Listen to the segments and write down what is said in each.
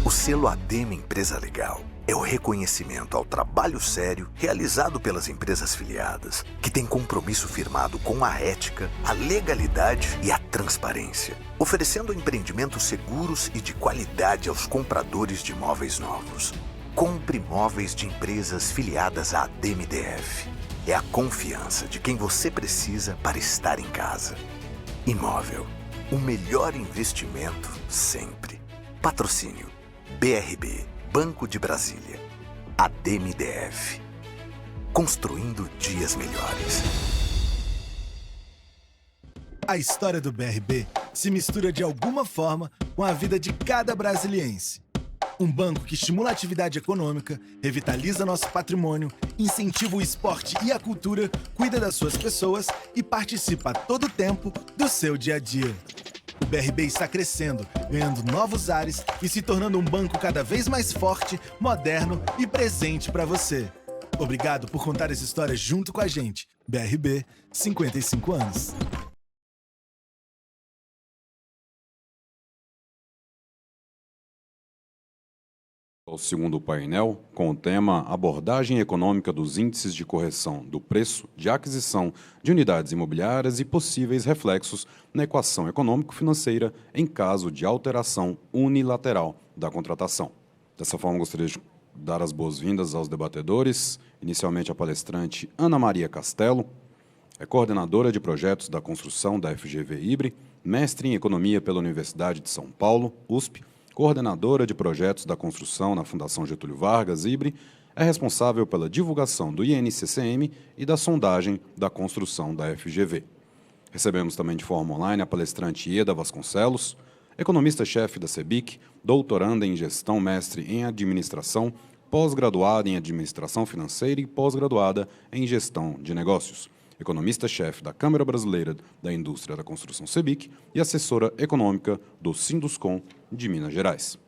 O selo ADEME Empresa Legal é o reconhecimento ao trabalho sério realizado pelas empresas filiadas, que tem compromisso firmado com a ética, a legalidade e a transparência, oferecendo empreendimentos seguros e de qualidade aos compradores de imóveis novos. Compre imóveis de empresas filiadas à ADEME-DF. É a confiança de quem você precisa para estar em casa. Imóvel, o melhor investimento sempre. Patrocínio BRB, Banco de Brasília. ADEME-DF. Construindo dias melhores. A história do BRB se mistura de alguma forma com a vida de cada brasiliense. Um banco que estimula a atividade econômica, revitaliza nosso patrimônio, incentiva o esporte e a cultura, cuida das suas pessoas e participa a todo tempo do seu dia a dia. O BRB está crescendo, ganhando novos ares e se tornando um banco cada vez mais forte, moderno e presente para você. Obrigado por contar essa história junto com a gente. BRB, 55 anos. O segundo painel, com o tema Abordagem Econômica dos Índices de Correção do Preço de Aquisição de Unidades Imobiliárias e possíveis reflexos na equação econômico-financeira em caso de alteração unilateral da contratação. Dessa forma, gostaria de dar as boas-vindas aos debatedores, inicialmente a palestrante Ana Maria Castelo, é coordenadora de projetos da construção da FGV IBRE, mestre em Economia pela Universidade de São Paulo, USP, coordenadora de projetos da construção na Fundação Getúlio Vargas, IBRE, é responsável pela divulgação do INCCM e da sondagem da construção da FGV. Recebemos também de forma online a palestrante Ieda Vasconcelos, economista-chefe da CEBIC, doutoranda em Gestão, mestre em Administração, pós-graduada em Administração Financeira e pós-graduada em Gestão de Negócios, economista-chefe da Câmara Brasileira da Indústria da Construção CEBIC e assessora econômica do Sinduscom de Minas Gerais.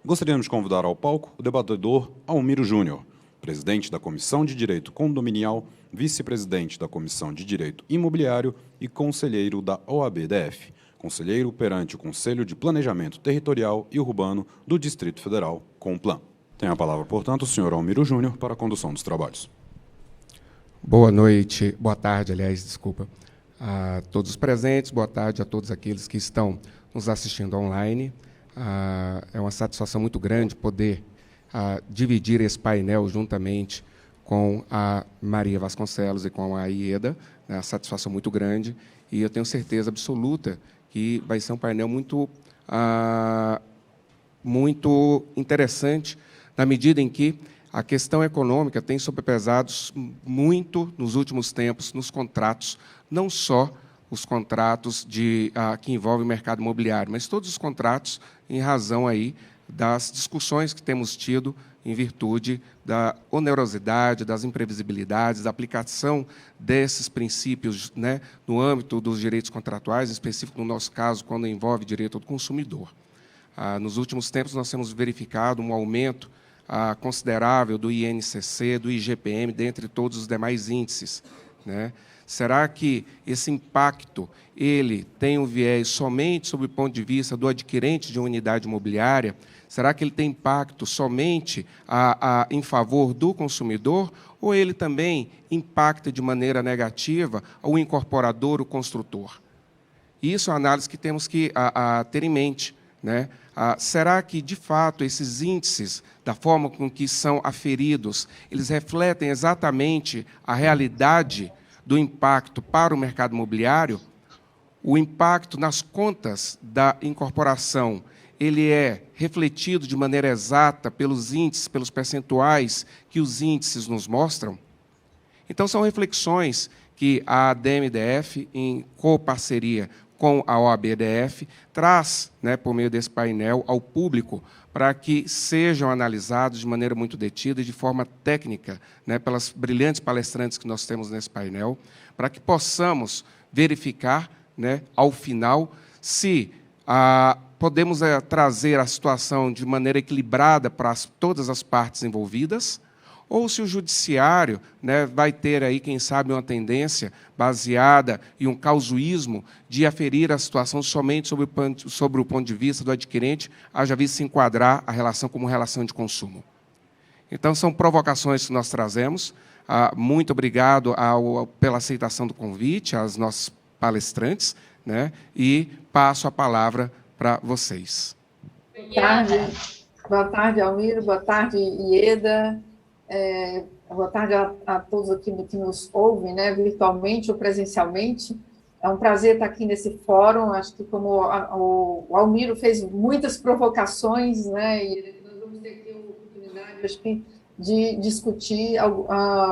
Gostaríamos de convidar ao palco o debatedor Almiro Júnior, presidente da Comissão de Direito Condominial, vice-presidente da Comissão de Direito Imobiliário e conselheiro da OAB-DF, conselheiro perante o Conselho de Planejamento Territorial e Urbano do Distrito Federal, CONPLAN. Tem a palavra, portanto, o senhor Almiro Júnior para a condução dos trabalhos. Boa noite, boa tarde, aliás, desculpa, a todos os presentes, boa tarde a todos aqueles que estão nos assistindo online. É uma satisfação muito grande poder dividir esse painel juntamente com a Maria Vasconcelos e com a Ieda, né, uma satisfação muito grande, e eu tenho certeza absoluta que vai ser um painel muito interessante, na medida em que a questão econômica tem sobrepesado muito nos últimos tempos nos contratos, não só os contratos que envolvem o mercado imobiliário, mas todos os contratos em razão aí das discussões que temos tido em virtude da onerosidade, das imprevisibilidades, da aplicação desses princípios, né, no âmbito dos direitos contratuais, em específico no nosso caso, quando envolve direito do consumidor. Nos últimos tempos, nós temos verificado um aumento considerável do INCC, do IGPM, dentre todos os demais índices, né? Será que esse impacto ele tem um viés somente sob o ponto de vista do adquirente de uma unidade imobiliária? Será que ele tem impacto somente em favor do consumidor? Ou ele também impacta de maneira negativa o incorporador, o construtor? Isso é uma análise que temos que ter em mente, né? Será que, de fato, esses índices, da forma com que são aferidos, eles refletem exatamente a realidade do impacto para o mercado imobiliário? O impacto nas contas da incorporação, ele é refletido de maneira exata pelos índices, pelos percentuais que os índices nos mostram? Então, são reflexões que a ADEME-DF, em coparceria com a OAB-DF, traz, né, por meio desse painel, ao público, para que sejam analisados de maneira muito detida e de forma técnica, né, pelas brilhantes palestrantes que nós temos nesse painel, para que possamos verificar, né, ao final, se podemos trazer a situação de maneira equilibrada para todas as partes envolvidas, ou se o judiciário, né, vai ter aí, quem sabe, uma tendência baseada em um causuísmo de aferir a situação somente sobre o ponto de vista do adquirente, haja visto se enquadrar a relação como relação de consumo. Então, são provocações que nós trazemos. Muito obrigado pela aceitação do convite, às nossas palestrantes, né, e passo a palavra para vocês. Boa tarde, Almiro. Boa tarde, Ieda. Boa tarde a todos aqui que nos ouvem, né, virtualmente ou presencialmente. É um prazer estar aqui nesse fórum. Acho que, como o Almiro fez muitas provocações, né, e nós vamos ter aqui a oportunidade, acho que, de discutir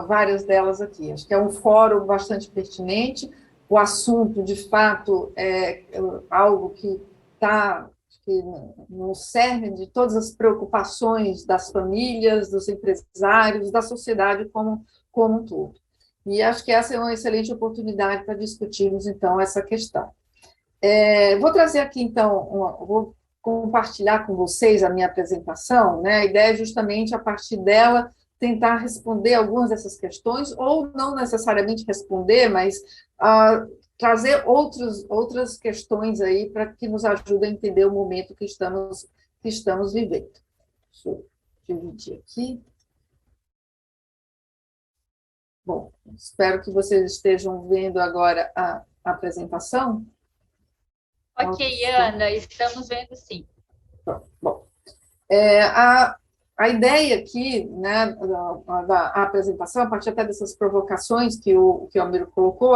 várias delas aqui. Acho que é um fórum bastante pertinente. O assunto, de fato, é algo que está no cerne de todas as preocupações das famílias, dos empresários, da sociedade como um todo. E acho que essa é uma excelente oportunidade para discutirmos, então, essa questão. Vou trazer aqui, então, vou compartilhar com vocês a minha apresentação, né? A ideia é justamente, a partir dela, tentar responder algumas dessas questões, ou não necessariamente responder, mas trazer outras questões aí para que nos ajudem a entender o momento que estamos vivendo. Deixa eu dividir aqui. Bom, espero que vocês estejam vendo agora a apresentação. Ok, Ana, estamos vendo sim. Bom, a ideia aqui, né, da apresentação, a partir até dessas provocações que o Almiro colocou,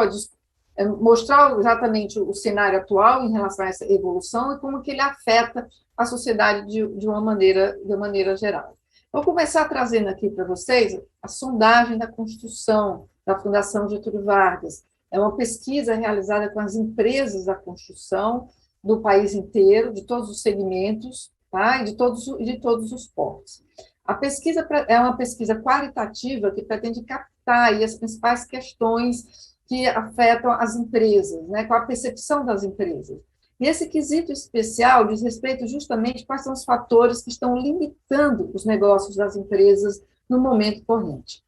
é mostrar exatamente o cenário atual em relação a essa evolução e como que ele afeta a sociedade de uma maneira geral. Vou começar trazendo aqui para vocês a sondagem da construção da Fundação Getúlio Vargas. É uma pesquisa realizada com as empresas da construção do país inteiro, de todos os segmentos, tá? E de todos os portos. A pesquisa é uma pesquisa qualitativa que pretende captar aí as principais questões que afetam as empresas, né, com a percepção das empresas. E esse quesito especial diz respeito justamente quais são os fatores que estão limitando os negócios das empresas no momento corrente.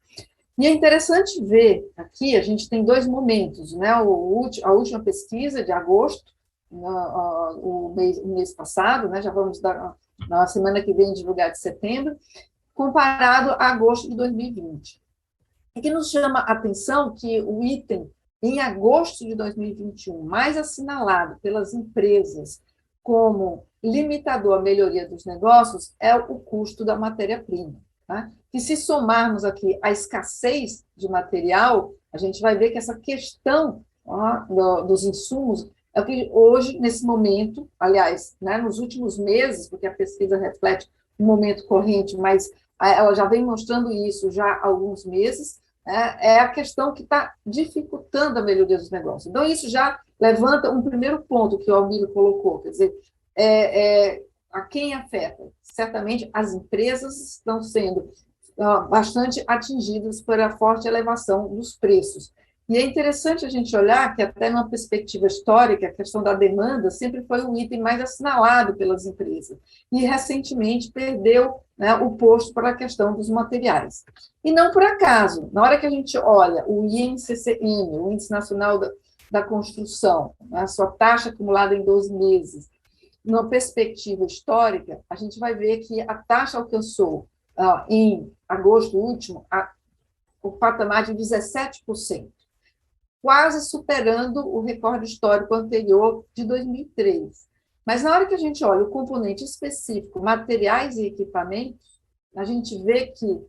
E é interessante ver aqui, a gente tem dois momentos, né, a última pesquisa de agosto, o mês passado, né, já vamos na semana que vem divulgar de setembro, comparado a agosto de 2020. E que nos chama a atenção que o item em agosto de 2021, mais assinalado pelas empresas como limitador à melhoria dos negócios, é o custo da matéria-prima. Tá? E se somarmos aqui a escassez de material, a gente vai ver que essa questão dos insumos é o que hoje, nesse momento, aliás, né, nos últimos meses, porque a pesquisa reflete o momento corrente, mas ela já vem mostrando isso já há alguns meses, é a questão que está dificultando a melhoria dos negócios. Então, isso já levanta um primeiro ponto que o Almiro colocou, quer dizer, a quem afeta? Certamente, as empresas estão sendo bastante atingidas por a forte elevação dos preços. E é interessante a gente olhar que, até numa perspectiva histórica, a questão da demanda sempre foi o item mais assinalado pelas empresas. E, recentemente, perdeu, né, o posto para a questão dos materiais. E não por acaso, na hora que a gente olha o INCCM, o Índice Nacional da Construção, né, a sua taxa acumulada em 12 meses, numa perspectiva histórica, a gente vai ver que a taxa alcançou, em agosto último, o patamar de 17%. Quase superando o recorde histórico anterior de 2003. Mas na hora que a gente olha o componente específico, materiais e equipamentos, a gente vê que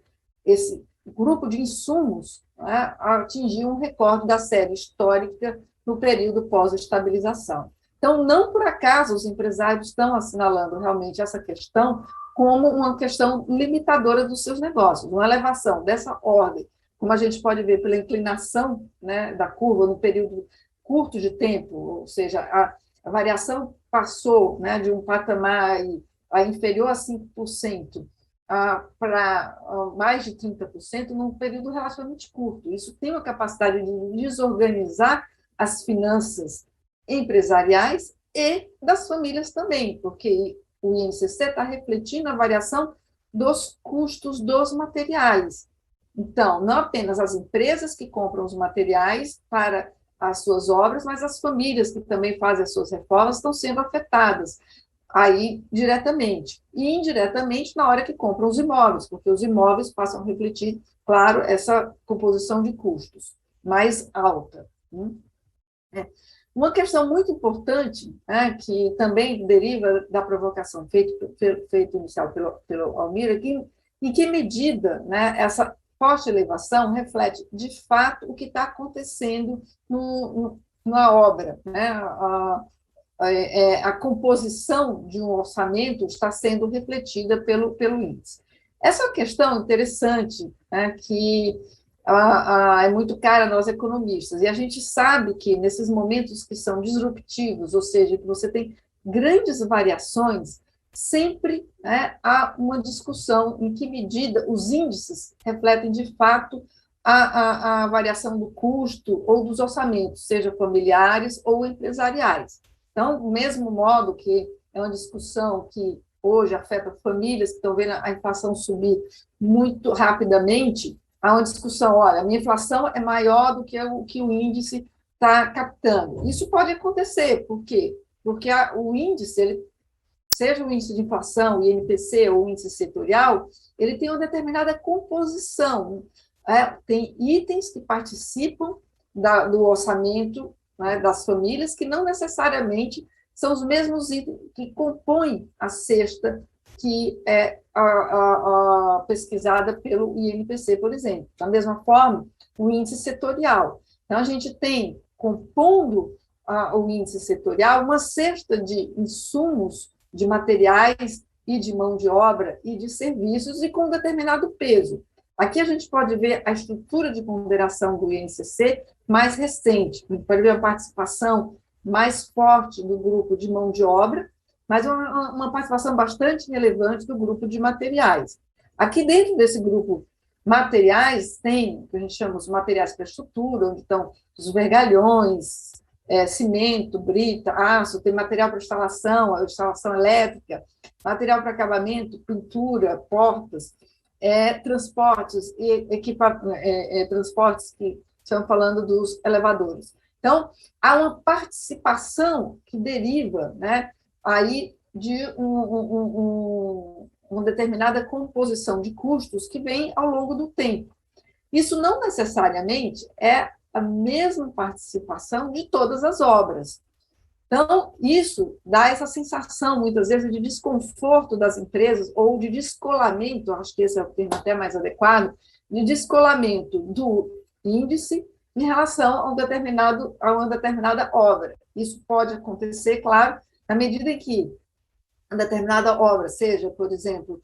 esse grupo de insumos, né, atingiu um recorde da série histórica no período pós-estabilização. Então, não por acaso os empresários estão assinalando realmente essa questão como uma questão limitadora dos seus negócios, uma elevação dessa ordem, como a gente pode ver pela inclinação, né, da curva no período curto de tempo, ou seja, a variação passou, né, de um patamar inferior a 5% para mais de 30% num período relativamente curto. Isso tem uma capacidade de desorganizar as finanças empresariais e das famílias também, porque o INCC está refletindo a variação dos custos dos materiais. Então, não apenas as empresas que compram os materiais para as suas obras, mas as famílias que também fazem as suas reformas estão sendo afetadas aí diretamente. E indiretamente na hora que compram os imóveis, porque os imóveis passam a refletir, claro, essa composição de custos mais alta. Uma questão muito importante, né, que também deriva da provocação feita inicial pelo Almir, é que em que medida, né, essa forte elevação reflete, de fato, o que está acontecendo na obra, né? A composição de um orçamento está sendo refletida pelo índice. Essa é uma questão interessante, né, que é muito cara a nós economistas, e a gente sabe que nesses momentos que são disruptivos, ou seja, que você tem grandes variações, sempre, né, há uma discussão em que medida os índices refletem, de fato, a variação do custo ou dos orçamentos, seja familiares ou empresariais. Então, do mesmo modo que é uma discussão que hoje afeta famílias que estão vendo a inflação subir muito rapidamente, há uma discussão, olha, a minha inflação é maior do que o índice está captando. Isso pode acontecer, por quê? Porque o índice, seja o índice de inflação, o INPC ou o índice setorial, ele tem uma determinada composição. Tem itens que participam do orçamento, né, das famílias, que não necessariamente são os mesmos itens que compõem a cesta que é pesquisada pelo INPC, por exemplo. Da mesma forma, o índice setorial. Então, a gente tem, compondo o índice setorial, uma cesta de insumos, de materiais e de mão de obra e de serviços, e com um determinado peso. Aqui a gente pode ver a estrutura de ponderação do INCC mais recente, a gente pode ver a participação mais forte do grupo de mão de obra, mas uma participação bastante relevante do grupo de materiais. Aqui dentro desse grupo materiais tem o que a gente chama os materiais para estrutura, onde estão os vergalhões, cimento, brita, aço, tem material para instalação elétrica, material para acabamento, pintura, portas, transportes, transportes que estamos falando dos elevadores. Então, há uma participação que deriva, né, aí de uma determinada composição de custos que vem ao longo do tempo. Isso não necessariamente é a mesma participação de todas as obras. Então, isso dá essa sensação, muitas vezes, de desconforto das empresas, ou de descolamento, acho que esse é o termo até mais adequado, de descolamento do índice em relação a uma determinada obra. Isso pode acontecer, claro, na medida em que uma determinada obra, seja, por exemplo,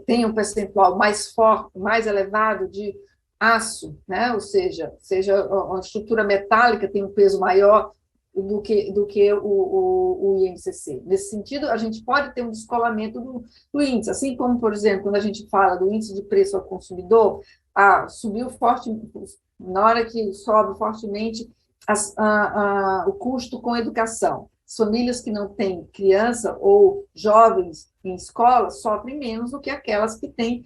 tem um percentual mais forte, mais elevado de aço, né? Ou seja uma estrutura metálica tem um peso maior do que o INCC. Nesse sentido, a gente pode ter um descolamento do índice, assim como, por exemplo, quando a gente fala do índice de preço ao consumidor, subiu forte, na hora que sobe fortemente o custo com educação. As famílias que não têm criança ou jovens em escola sofrem menos do que aquelas que têm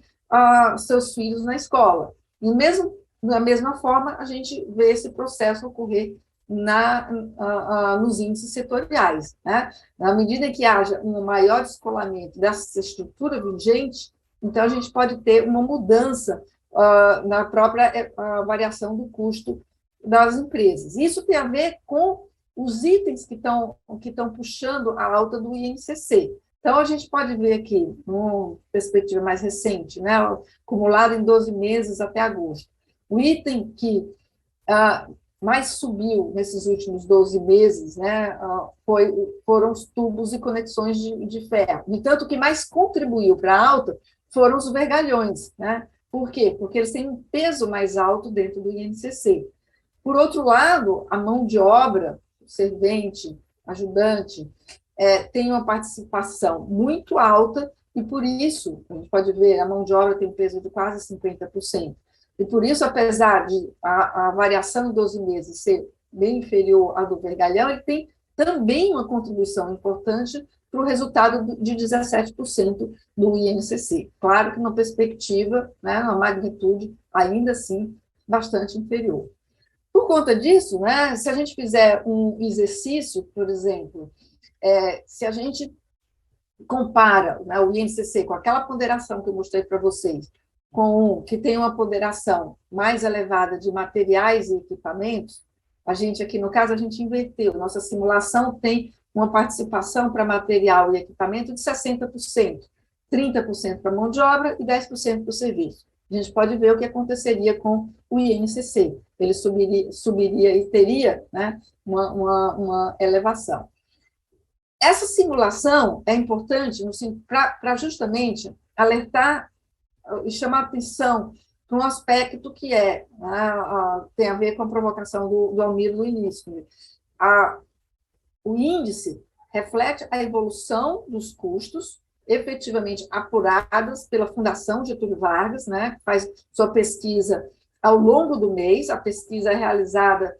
seus filhos na escola. E mesmo da mesma forma, a gente vê esse processo ocorrer nos índices setoriais, né? Na medida que haja um maior descolamento dessa estrutura vigente, então a gente pode ter uma mudança na própria variação do custo das empresas. Isso tem a ver com os itens que estão puxando a alta do INCC. Então, a gente pode ver aqui, numa perspectiva mais recente, né, acumulado em 12 meses até agosto, o item que mais subiu nesses últimos 12 meses, né, foram os tubos e conexões de ferro. No entanto, o que mais contribuiu para a alta foram os vergalhões, né? Por quê? Porque eles têm um peso mais alto dentro do INCC. Por outro lado, a mão de obra, servente, ajudante, tem uma participação muito alta, e por isso, a gente pode ver, a mão de obra tem um peso de quase 50%. E por isso, apesar de a variação em 12 meses ser bem inferior à do vergalhão, ele tem também uma contribuição importante para o resultado de 17% do INCC. Claro que numa perspectiva, né, uma magnitude, ainda assim, bastante inferior. Por conta disso, né, se a gente fizer um exercício, por exemplo, se a gente compara, né, o INCC com aquela ponderação que eu mostrei para vocês, com um que tem uma ponderação mais elevada de materiais e equipamentos, a gente aqui, no caso, a gente inverteu. Nossa simulação tem uma participação para material e equipamento de 60%, 30% para mão de obra e 10% para o serviço. A gente pode ver o que aconteceria com o INCC. Ele subiria e teria, né, uma elevação. Essa simulação é importante para justamente alertar e chamar atenção para um aspecto que tem a ver com a provocação do Almir no início. O índice reflete a evolução dos custos efetivamente apuradas pela Fundação Getúlio Vargas, né, que faz sua pesquisa ao longo do mês. A pesquisa é realizada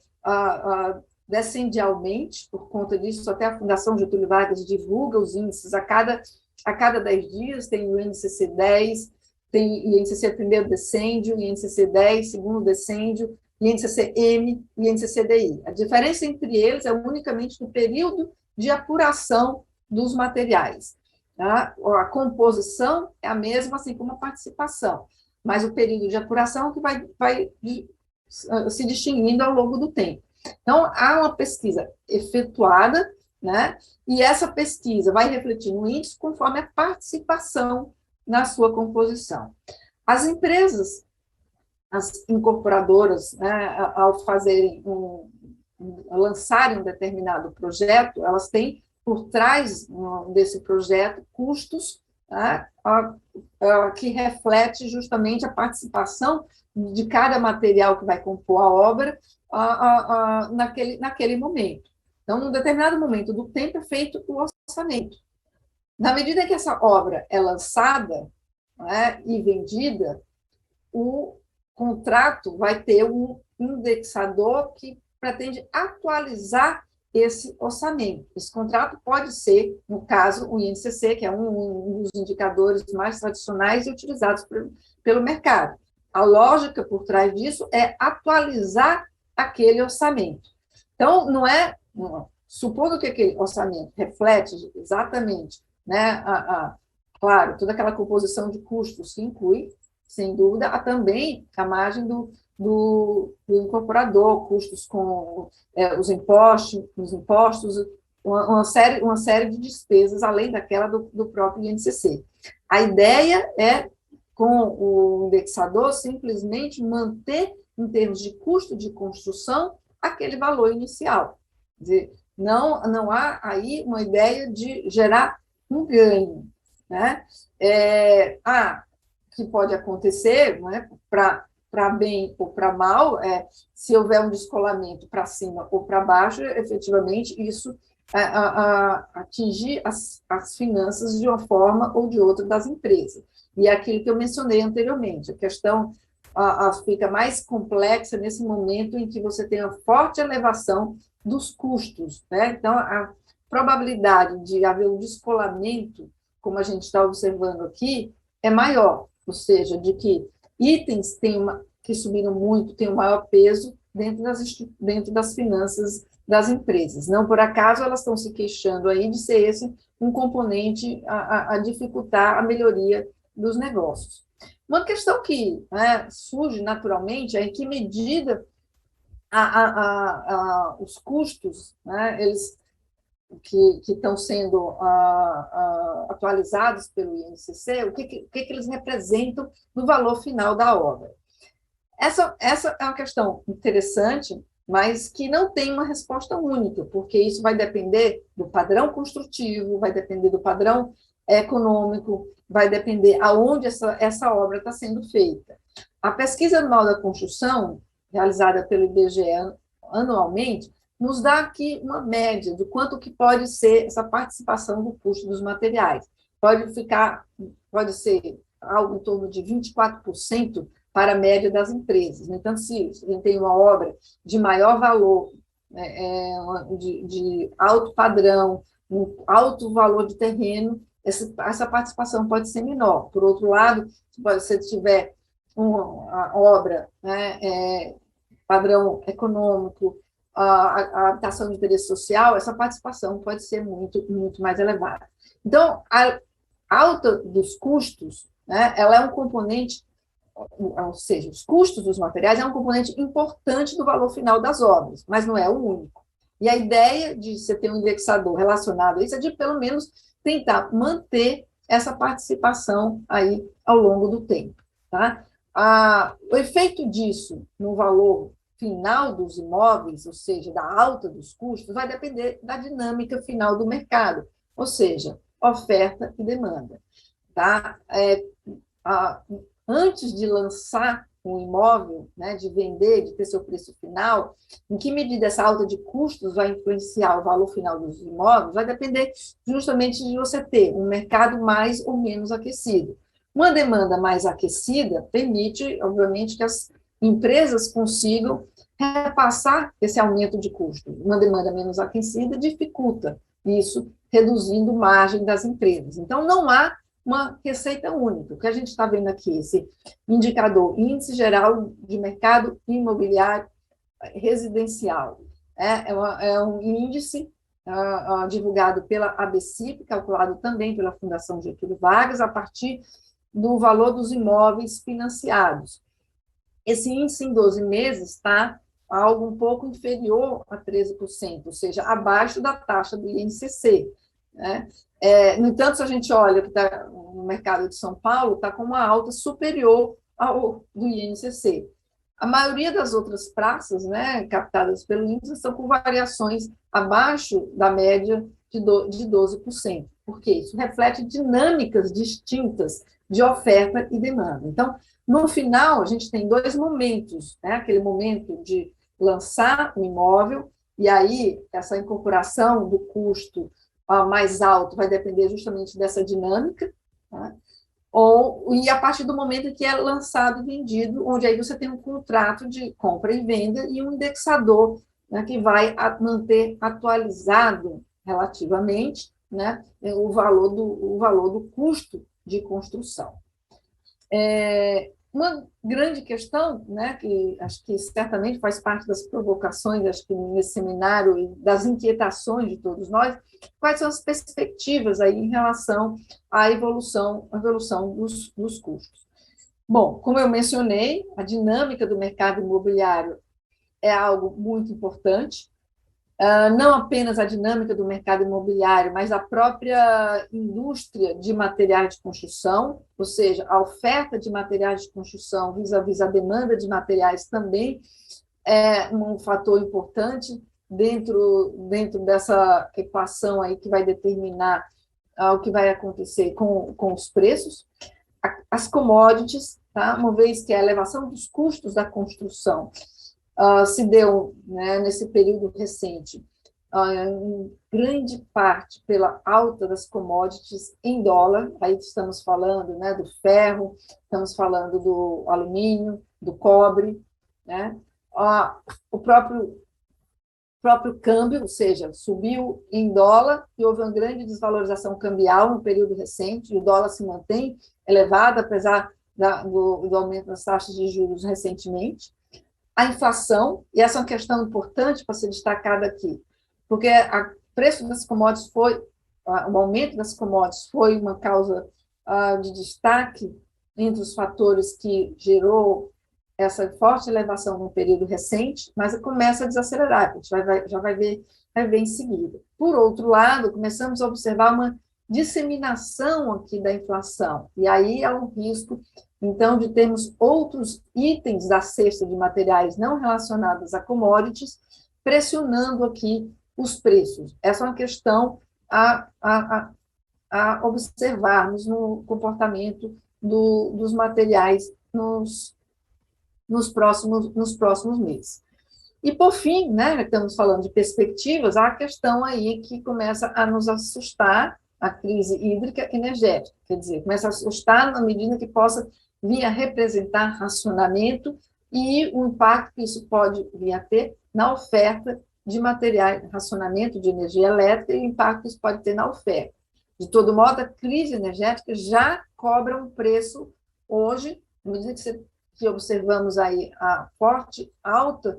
descendialmente, por conta disso, até a Fundação Getúlio Vargas divulga os índices a cada 10 dias, tem o INCC 10, tem o INCC primeiro decêndio, o INCC 10, segundo decêndio, INCC M e INCC DI. A diferença entre eles é unicamente no período de apuração dos materiais. Tá? A composição é a mesma, assim como a participação, mas o período de apuração que vai se distinguindo ao longo do tempo. Então, há uma pesquisa efetuada, né, e essa pesquisa vai refletir no índice conforme a participação na sua composição. As empresas, as incorporadoras, né, ao lançarem um determinado projeto, elas têm por trás desse projeto custos, né, que reflete justamente a participação de cada material que vai compor a obra naquele momento. Então, num determinado momento do tempo é feito o orçamento. Na medida que essa obra é lançada, né, e vendida, o contrato vai ter um indexador que pretende atualizar esse orçamento. Esse contrato pode ser, no caso, o INCC, que é um dos indicadores mais tradicionais e utilizados pelo mercado. A lógica por trás disso é atualizar aquele orçamento. Então, supondo que aquele orçamento reflete exatamente, né, claro, toda aquela composição de custos que inclui, sem dúvida, há também a margem do incorporador, custos com os impostos, uma série de despesas, além daquela do próprio INCC. A ideia é, com o indexador, simplesmente manter, em termos de custo de construção, aquele valor inicial. Quer dizer, não há aí uma ideia de gerar um ganho, né? Que pode acontecer, né, para bem ou para mal, se houver um descolamento para cima ou para baixo, efetivamente, isso atingir as finanças de uma forma ou de outra das empresas. E é aquilo que eu mencionei anteriormente, a questão fica mais complexa nesse momento em que você tem uma forte elevação dos custos, né? Então, a probabilidade de haver um descolamento, como a gente está observando aqui, é maior, ou seja, de que itens que subiram muito têm um maior peso dentro das finanças das empresas. Não por acaso elas estão se queixando aí de ser esse um componente a dificultar a melhoria dos negócios. Uma questão que, né, surge naturalmente é em que medida os custos, né, eles que estão sendo atualizados pelo INCC, o que eles representam no valor final da obra. Essa é uma questão interessante, mas que não tem uma resposta única, porque isso vai depender do padrão construtivo, vai depender do padrão econômico, vai depender aonde essa obra está sendo feita. A pesquisa anual da construção, realizada pelo IBGE anualmente, nos dá aqui uma média de quanto que pode ser essa participação do custo dos materiais. Pode ser algo em torno de 24% para a média das empresas. No entanto, se a gente tem uma obra de maior valor, de alto padrão, um alto valor de terreno, essa participação pode ser menor. Por outro lado, se você tiver uma obra, né, padrão econômico, a habitação de interesse social, essa participação pode ser muito, muito mais elevada. Então, a alta dos custos, né, ela é um componente, ou seja, os custos dos materiais é um componente importante do valor final das obras, mas não é o único. E a ideia de você ter um indexador relacionado a isso é de, pelo menos, tentar manter essa participação aí ao longo do tempo. Tá? O efeito disso no valor final dos imóveis, ou seja, da alta dos custos, vai depender da dinâmica final do mercado, ou seja, oferta e demanda. Tá? Antes de lançar um imóvel, né, de vender, de ter seu preço final, em que medida essa alta de custos vai influenciar o valor final dos imóveis, vai depender justamente de você ter um mercado mais ou menos aquecido. Uma demanda mais aquecida permite, obviamente, que as empresas consigam repassar esse aumento de custo. Uma demanda menos aquecida dificulta isso, reduzindo margem das empresas. Então, não há uma receita única. O que a gente está vendo aqui, esse indicador, Índice Geral de Mercado Imobiliário Residencial, é um índice divulgado pela ABCIP, calculado também pela Fundação Getúlio Vargas, a partir do valor dos imóveis financiados. Esse índice em 12 meses está algo um pouco inferior a 13%, ou seja, abaixo da taxa do INCC, né? No entanto, se a gente olha que tá no mercado de São Paulo, está com uma alta superior ao do INCC. A maioria das outras praças, né, captadas pelo índice, estão com variações abaixo da média de 12%. Por quê? Isso reflete dinâmicas distintas de oferta e demanda. Então, no final, a gente tem dois momentos, né? Aquele momento de lançar o imóvel, e aí essa incorporação do custo mais alto vai depender justamente dessa dinâmica, tá? E a partir do momento em que é lançado e vendido, onde aí você tem um contrato de compra e venda e um indexador, né, que vai manter atualizado relativamente, né, o valor do custo de construção. Uma grande questão, né, que acho que certamente faz parte das provocações, acho que nesse seminário, e das inquietações de todos nós, quais são as perspectivas aí em relação à evolução dos custos. Bom, como eu mencionei, a dinâmica do mercado imobiliário é algo muito importante, não apenas a dinâmica do mercado imobiliário, mas a própria indústria de materiais de construção, ou seja, a oferta de materiais de construção vis-à-vis a demanda de materiais também é um fator importante dentro dessa equação aí que vai determinar o que vai acontecer com os preços. As commodities, tá? Uma vez que a elevação dos custos da construção se deu, né, nesse período recente, em grande parte pela alta das commodities em dólar, aí estamos falando, né, do ferro, estamos falando do alumínio, do cobre, né, o próprio câmbio, ou seja, subiu em dólar e houve uma grande desvalorização cambial no período recente, e o dólar se mantém elevado, apesar do aumento das taxas de juros recentemente. A inflação, e essa é uma questão importante para ser destacada aqui, porque o preço das commodities o aumento das commodities foi uma causa de destaque entre os fatores que gerou essa forte elevação no período recente, mas começa a desacelerar, a gente já vai ver em seguida. Por outro lado, começamos a observar uma disseminação aqui da inflação, e aí há um risco, então, de termos outros itens da cesta de materiais não relacionados a commodities, pressionando aqui os preços. Essa é uma questão a observarmos no comportamento dos materiais nos próximos meses. E, por fim, né, estamos falando de perspectivas, há a questão aí que começa a nos assustar, a crise hídrica energética, quer dizer, começa a assustar na medida que possa vir a representar racionamento e o impacto que isso pode vir a ter na oferta de materiais, racionamento de energia elétrica e o impacto que isso pode ter na oferta. De todo modo, a crise energética já cobra um preço hoje, à medida que observamos aí a forte alta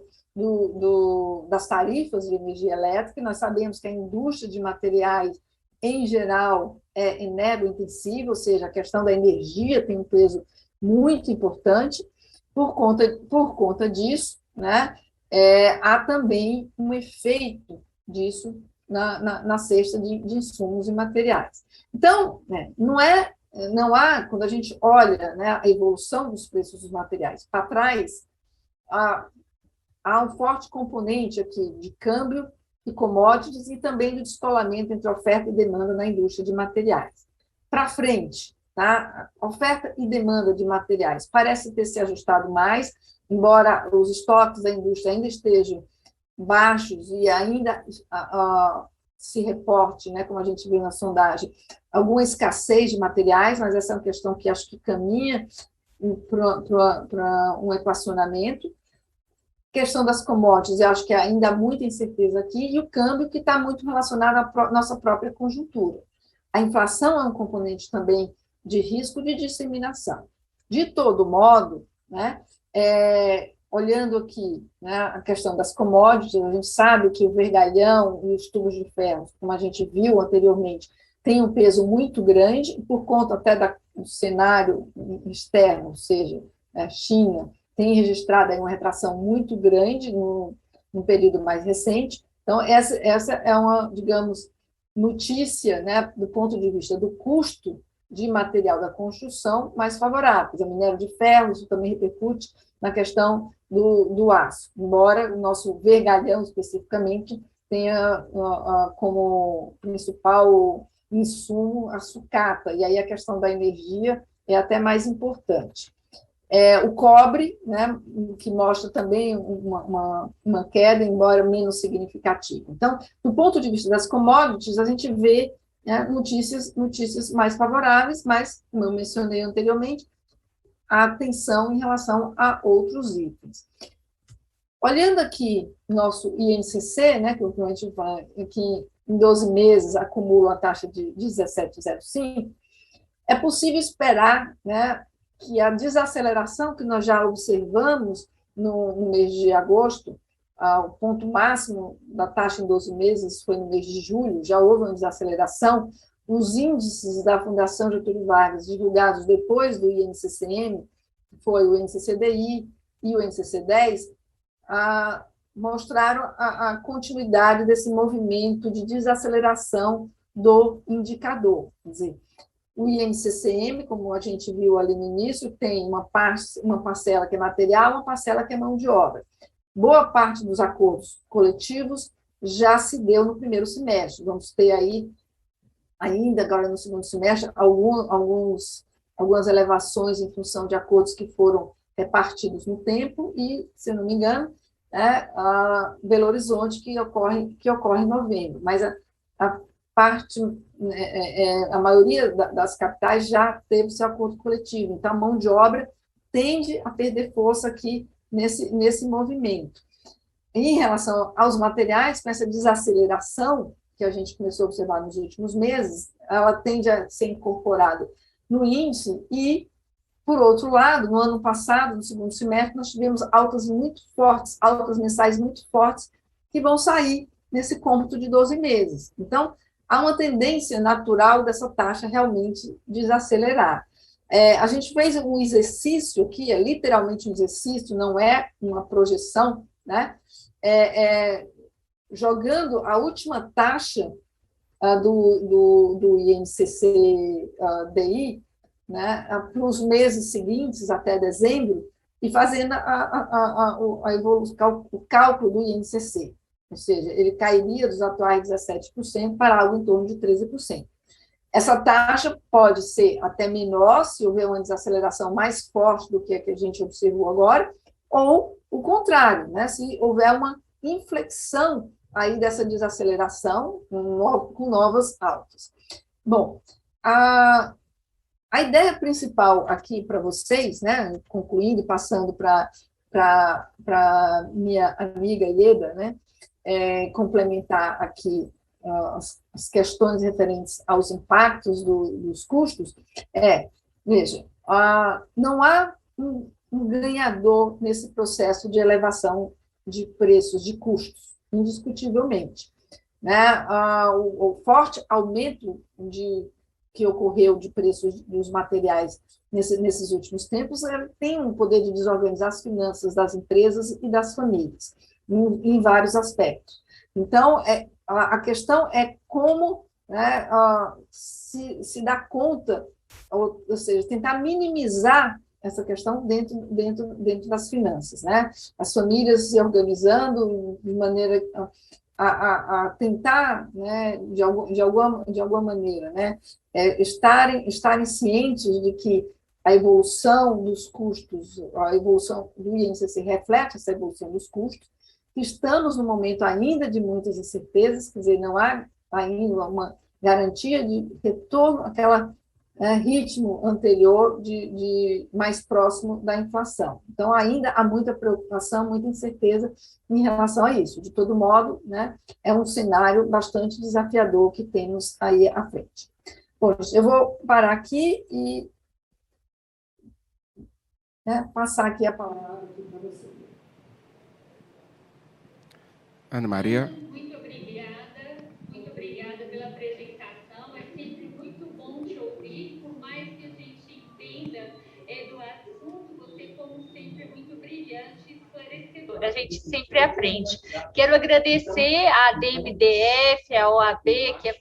das tarifas de energia elétrica, nós sabemos que a indústria de materiais, em geral, é energointensiva, ou seja, a questão da energia tem um peso muito importante. Por conta disso, né, há também um efeito disso na cesta de insumos e materiais. Então, né, não há, quando a gente olha, né, a evolução dos preços dos materiais para trás, há um forte componente aqui de câmbio e commodities e também do descolamento entre oferta e demanda na indústria de materiais. Para frente, tá? Oferta e demanda de materiais parece ter se ajustado mais, embora os estoques da indústria ainda estejam baixos e ainda se reporte, né, como a gente viu na sondagem, alguma escassez de materiais, mas essa é uma questão que acho que caminha para um equacionamento. Questão das commodities, eu acho que ainda há muita incerteza aqui, e o câmbio, que está muito relacionado à nossa própria conjuntura. A inflação é um componente também de risco de disseminação. De todo modo, né, olhando aqui, né, a questão das commodities, a gente sabe que o vergalhão e os tubos de ferro, como a gente viu anteriormente, tem um peso muito grande, por conta até do cenário externo, ou seja, a China tem registrado aí uma retração muito grande no período mais recente. Então, essa é uma, digamos, notícia, né, do ponto de vista do custo de material da construção mais favorável. O minério de ferro, isso também repercute na questão do aço, embora o nosso vergalhão, especificamente, tenha como principal insumo a sucata, e aí a questão da energia é até mais importante. O cobre, né, que mostra também uma queda, embora menos significativa. Então, do ponto de vista das commodities, a gente vê, né, notícias mais favoráveis, mas, como eu mencionei anteriormente, a atenção em relação a outros itens. Olhando aqui nosso INCC, né, que a gente vai aqui em 12 meses acumula a taxa de 17,05, é possível esperar, né, que a desaceleração que nós já observamos no mês de agosto, o ponto máximo da taxa em 12 meses foi no mês de julho, já houve uma desaceleração. Os índices da Fundação Getúlio Vargas, divulgados depois do INCCM, foi o INCCDI e o INCC10, mostraram a continuidade desse movimento de desaceleração do indicador. Quer dizer, o INCCM, como a gente viu ali no início, tem uma parcela que é material, uma parcela que é mão de obra. Boa parte dos acordos coletivos já se deu no primeiro semestre. Vamos ter aí, ainda agora no segundo semestre, algumas elevações em função de acordos que foram repartidos no tempo e, se eu não me engano, Belo Horizonte, que ocorre em novembro. Mas a maioria das capitais já teve seu acordo coletivo, então a mão de obra tende a perder força aqui nesse movimento. Em relação aos materiais, com essa desaceleração que a gente começou a observar nos últimos meses, ela tende a ser incorporada no índice e, por outro lado, no ano passado, no segundo semestre, nós tivemos altas muito fortes, altas mensais muito fortes, que vão sair nesse cômputo de 12 meses. Então, há uma tendência natural dessa taxa realmente desacelerar. A gente fez um exercício aqui, é literalmente um exercício, não é uma projeção, né? Jogando a última taxa do INCC-DI, né, para os meses seguintes, até dezembro, e fazendo o cálculo do INCC. Ou seja, ele cairia dos atuais 17% para algo em torno de 13%. Essa taxa pode ser até menor, se houver uma desaceleração mais forte do que a que a gente observou agora, ou o contrário, né? Se houver uma inflexão aí dessa desaceleração com novas altas. Bom, a ideia principal aqui para vocês, né, concluindo e passando para minha amiga Ieda, né, complementar aqui as questões referentes aos impactos dos custos, veja, não há um ganhador nesse processo de elevação de preços, de custos, indiscutivelmente. Né? O forte aumento que ocorreu de preços dos materiais nesses últimos tempos tem um poder de desorganizar as finanças das empresas e das famílias, em vários aspectos. Então, a questão é como, né, se dar conta, ou seja, tentar minimizar essa questão dentro das finanças, né? As famílias se organizando de maneira a tentar, né, de alguma maneira, né, estarem cientes de que a evolução dos custos, a evolução do INCC reflete essa evolução dos custos. Estamos no momento ainda de muitas incertezas, quer dizer, não há ainda uma garantia de retorno àquela ritmo anterior de mais próximo da inflação. Então, ainda há muita preocupação, muita incerteza em relação a isso. De todo modo, né, é um cenário bastante desafiador que temos aí à frente. Bom, eu vou parar aqui e passar aqui a palavra para você. Ana Maria. Muito obrigada pela apresentação. É sempre muito bom te ouvir, por mais que a gente entenda do assunto, você, como sempre, é muito brilhante e esclarecedor. A gente sempre aprende. Quero agradecer à DMDF, à OAB, que é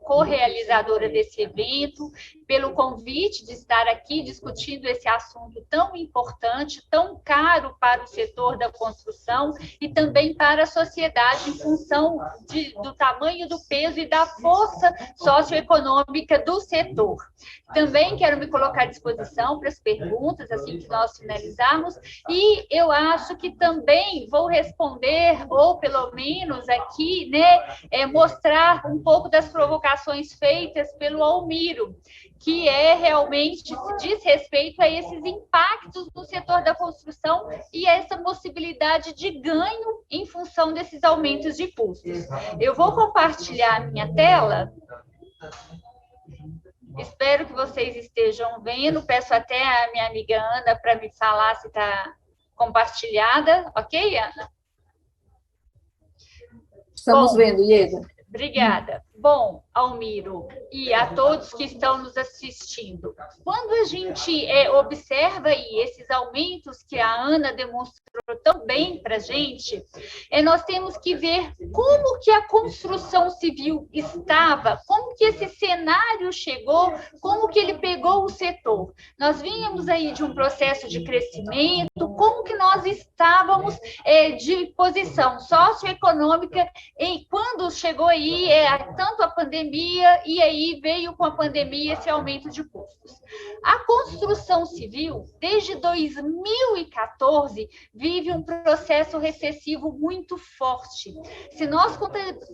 co-realizadora desse evento, pelo convite de estar aqui discutindo esse assunto tão importante, tão caro para o setor da construção e também para a sociedade, em função do tamanho do peso e da força socioeconômica do setor. Também quero me colocar à disposição para as perguntas, assim que nós finalizarmos, e eu acho que também vou responder, ou pelo menos aqui, né, mostrar um pouco das provocações feitas pelo Almiro, que realmente diz respeito a esses impactos no setor da construção e essa possibilidade de ganho em função desses aumentos de custos. Eu vou compartilhar a minha tela. Espero que vocês estejam vendo. Peço até a minha amiga Ana para me falar se está compartilhada. Ok, Ana? Estamos vendo, Ieda. Obrigada. Bom, Almiro, e a todos que estão nos assistindo, quando a gente observa aí esses aumentos que a Ana demonstrou tão bem para a gente, nós temos que ver como que a construção civil estava, como que esse cenário chegou, como que ele pegou o setor. Nós vínhamos aí de um processo de crescimento, como que nós estávamos de posição socioeconômica quando chegou aí tanto a pandemia, e aí veio com a pandemia esse aumento de custos. A construção civil, desde 2014, vive um processo recessivo muito forte. Se nós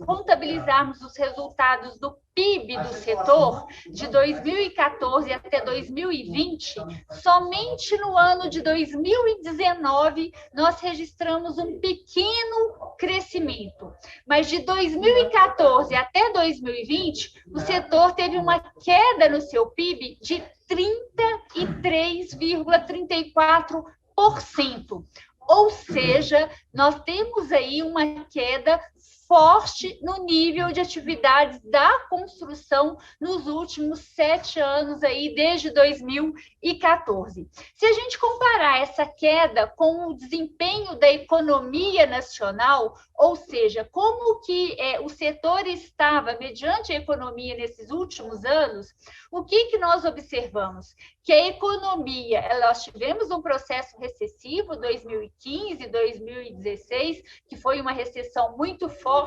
contabilizarmos os resultados do PIB do setor, de 2014 até 2020, somente no ano de 2019 nós registramos um pequeno crescimento. Mas de 2014 até 2020, o setor teve uma queda no seu PIB de 33,34%. Ou seja, nós temos aí uma queda forte no nível de atividades da construção nos últimos 7 anos, aí, desde 2014. Se a gente comparar essa queda com o desempenho da economia nacional, ou seja, como que o setor estava mediante a economia nesses últimos anos, o que nós observamos? Que a economia, nós tivemos um processo recessivo, 2015, 2016, que foi uma recessão muito forte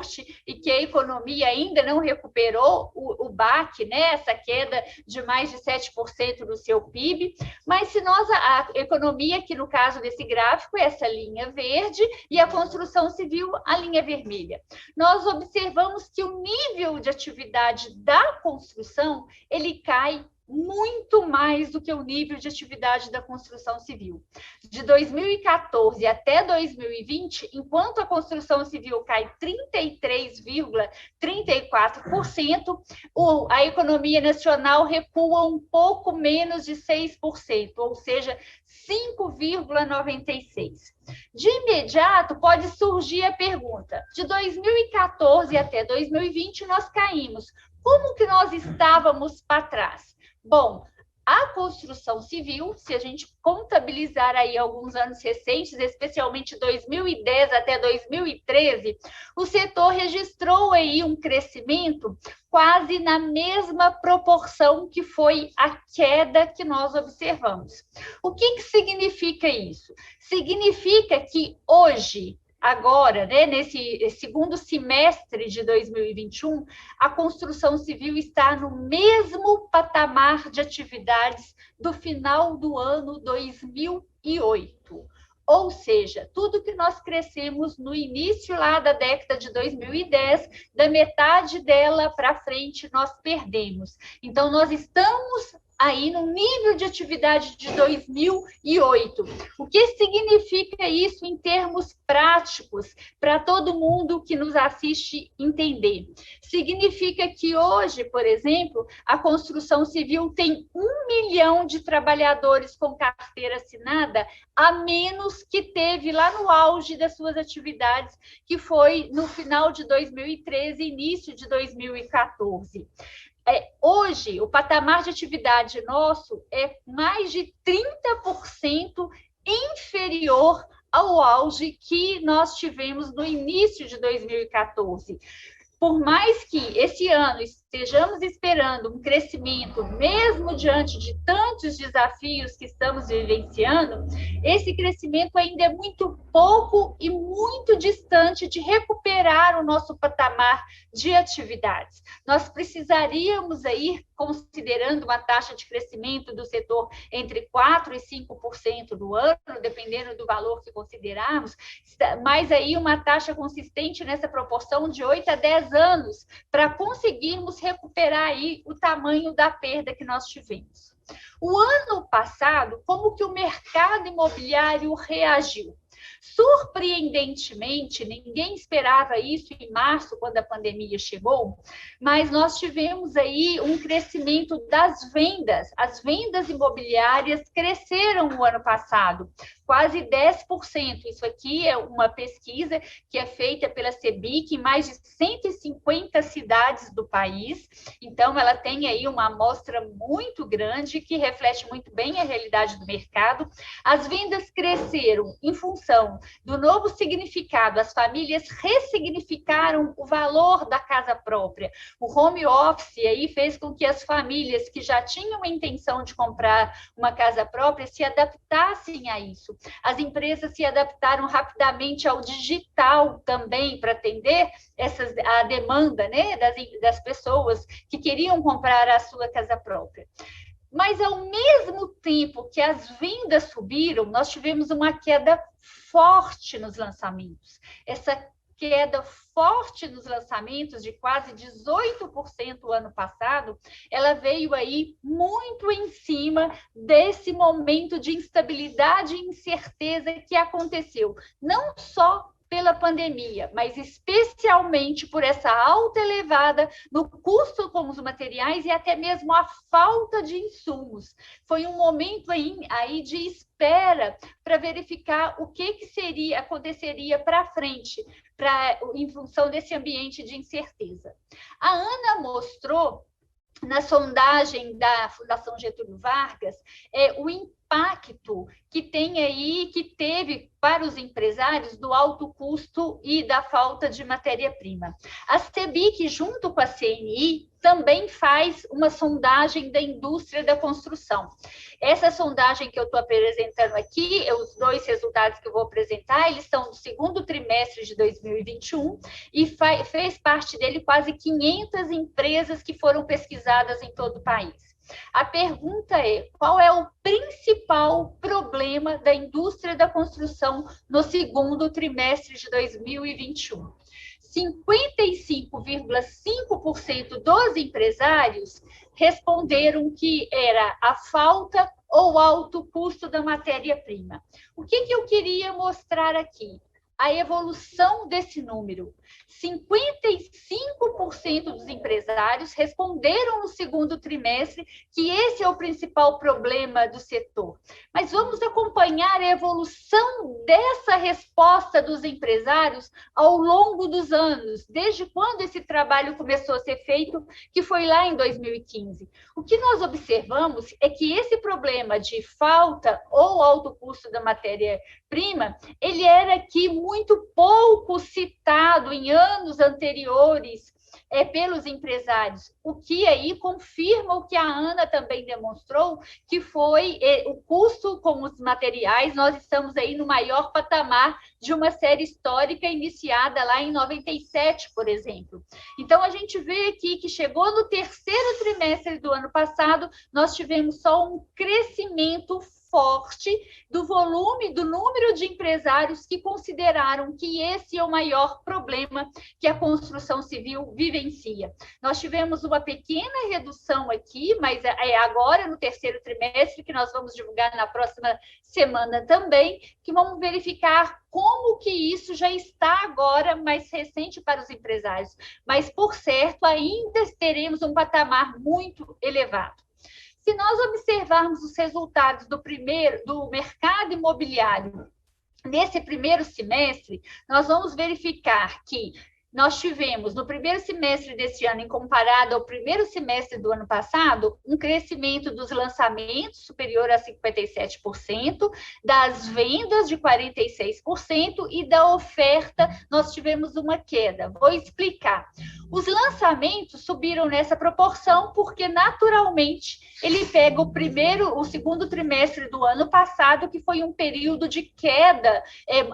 e que a economia ainda não recuperou o baque, né, essa queda de mais de 7% do seu PIB, mas se nós, a economia, que no caso desse gráfico é essa linha verde, e a construção civil, a linha vermelha, nós observamos que o nível de atividade da construção, ele cai muito mais do que o nível de atividade da construção civil. De 2014 até 2020, enquanto a construção civil cai 33,34%, a economia nacional recua um pouco menos de 6%, ou seja, 5,96%. De imediato, pode surgir a pergunta: de 2014 até 2020, nós caímos. Como que nós estávamos para trás? Bom, a construção civil, se a gente contabilizar aí alguns anos recentes, especialmente 2010 até 2013, o setor registrou aí um crescimento quase na mesma proporção que foi a queda que nós observamos. O que significa isso? Significa que hoje, agora, né, nesse segundo semestre de 2021, a construção civil está no mesmo patamar de atividades do final do ano 2008. Ou seja, tudo que nós crescemos no início lá da década de 2010, da metade dela para frente, nós perdemos. Então, nós estamos aí no nível de atividade de 2008. O que significa isso em termos práticos, para todo mundo que nos assiste entender? Significa que hoje, por exemplo, a construção civil tem 1 milhão de trabalhadores com carteira assinada, a menos que teve lá no auge das suas atividades, que foi no final de 2013, início de 2014. Hoje, o patamar de atividade nosso é mais de 30% inferior ao auge que nós tivemos no início de 2014. Por mais que esse ano estejamos esperando um crescimento, mesmo diante de tantos desafios que estamos vivenciando, esse crescimento ainda é muito pouco e muito distante de recuperar o nosso patamar de atividades. Nós precisaríamos aí, considerando uma taxa de crescimento do setor entre 4% e 5% do ano, dependendo do valor que considerarmos, mas aí uma taxa consistente nessa proporção de 8 a 10 anos, para conseguirmos recuperar aí o tamanho da perda que nós tivemos. O ano passado, como que o mercado imobiliário reagiu? Surpreendentemente, ninguém esperava isso em março, quando a pandemia chegou, mas nós tivemos aí um crescimento das vendas. As vendas imobiliárias cresceram no ano passado, quase 10%. Isso aqui é uma pesquisa que é feita pela Sebic em mais de 150 cidades do país. Então, ela tem aí uma amostra muito grande que reflete muito bem a realidade do mercado. As vendas cresceram em função do novo significado. As famílias ressignificaram o valor da casa própria. O home office aí fez com que as famílias que já tinham a intenção de comprar uma casa própria se adaptassem a isso. As empresas se adaptaram rapidamente ao digital também para atender a demanda, né, das pessoas que queriam comprar a sua casa própria. Mas, ao mesmo tempo que as vendas subiram, nós tivemos uma queda forte nos lançamentos. Essa queda forte nos lançamentos, de quase 18% o ano passado, ela veio aí muito em cima desse momento de instabilidade e incerteza que aconteceu, não só pela pandemia, mas especialmente por essa alta elevada no custo com os materiais e até mesmo a falta de insumos. Foi um momento aí de espera para verificar o que aconteceria para frente, em função desse ambiente de incerteza. A ANA mostrou, na sondagem da Fundação Getúlio Vargas, o impacto que teve para os empresários do alto custo e da falta de matéria-prima. A Sebic, junto com a CNI, também faz uma sondagem da indústria da construção. Essa sondagem que eu estou apresentando aqui, os dois resultados que eu vou apresentar, eles são do segundo trimestre de 2021 e fez parte dele quase 500 empresas que foram pesquisadas em todo o país. A pergunta é: qual é o principal problema da indústria da construção no segundo trimestre de 2021? 55,5% dos empresários responderam que era a falta ou alto custo da matéria-prima. O que eu queria mostrar aqui? A evolução desse número. 55% dos empresários responderam no segundo trimestre que esse é o principal problema do setor. Mas vamos acompanhar a evolução dessa resposta dos empresários ao longo dos anos, desde quando esse trabalho começou a ser feito, que foi lá em 2015. O que nós observamos é que esse problema de falta ou alto custo da matéria-prima, ele era aqui muito pouco citado em anos anteriores pelos empresários, o que aí confirma o que a Ana também demonstrou, que foi o custo com os materiais. Nós estamos aí no maior patamar de uma série histórica iniciada lá em 97, por exemplo. Então, a gente vê aqui que chegou no terceiro trimestre do ano passado, nós tivemos só um crescimento forte do volume, do número de empresários que consideraram que esse é o maior problema que a construção civil vivencia. Nós tivemos uma pequena redução aqui, mas é agora no terceiro trimestre, que nós vamos divulgar na próxima semana também, que vamos verificar como que isso já está agora mais recente para os empresários. Mas, por certo, ainda teremos um patamar muito elevado. Se nós observarmos os resultados do mercado imobiliário nesse primeiro semestre, nós vamos verificar que nós tivemos, no primeiro semestre desse ano, em comparado ao primeiro semestre do ano passado, um crescimento dos lançamentos superior a 57%, das vendas de 46% e da oferta nós tivemos uma queda. Vou explicar. Os lançamentos subiram nessa proporção porque, naturalmente, ele pega o segundo trimestre do ano passado, que foi um período de queda,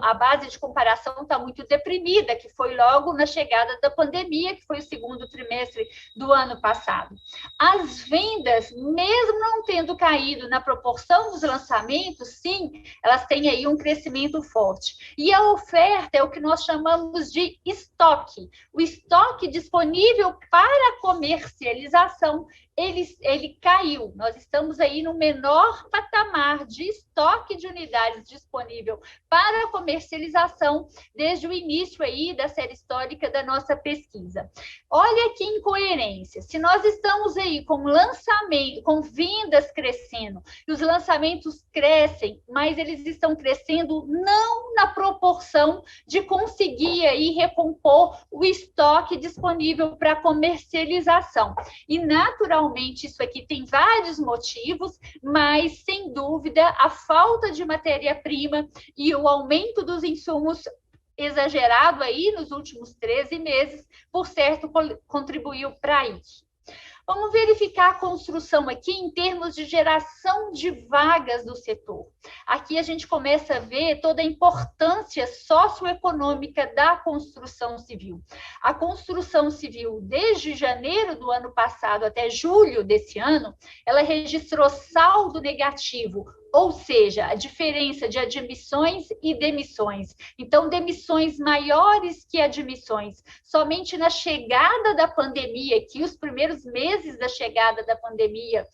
a base de comparação está muito deprimida, que foi logo na chegada da pandemia, que foi o segundo trimestre do ano passado. As vendas, mesmo não tendo caído na proporção dos lançamentos, sim, elas têm aí um crescimento forte. E a oferta é o que nós chamamos de estoque. O estoque disponível para comercialização, ele caiu. Nós estamos aí no menor patamar de estoque de unidades disponível para comercialização desde o início aí da série histórica da nossa pesquisa. Olha que incoerência. Se nós estamos aí com lançamento, com vendas crescendo, e os lançamentos crescem, mas eles estão crescendo não na proporção de conseguir aí recompor o estoque disponível para comercialização. E, naturalmente, isso aqui tem vários motivos, mas, sem dúvida, a falta de matéria-prima e o aumento dos insumos exagerado aí nos últimos 13 meses, por certo, contribuiu para isso. Vamos verificar a construção aqui em termos de geração de vagas do setor. Aqui a gente começa a ver toda a importância socioeconômica da construção civil. A construção civil, desde janeiro do ano passado até julho desse ano, ela registrou saldo negativo, ou seja, a diferença de admissões e demissões. Então, demissões maiores que admissões. Somente na chegada da pandemia, que os primeiros meses da chegada da pandemia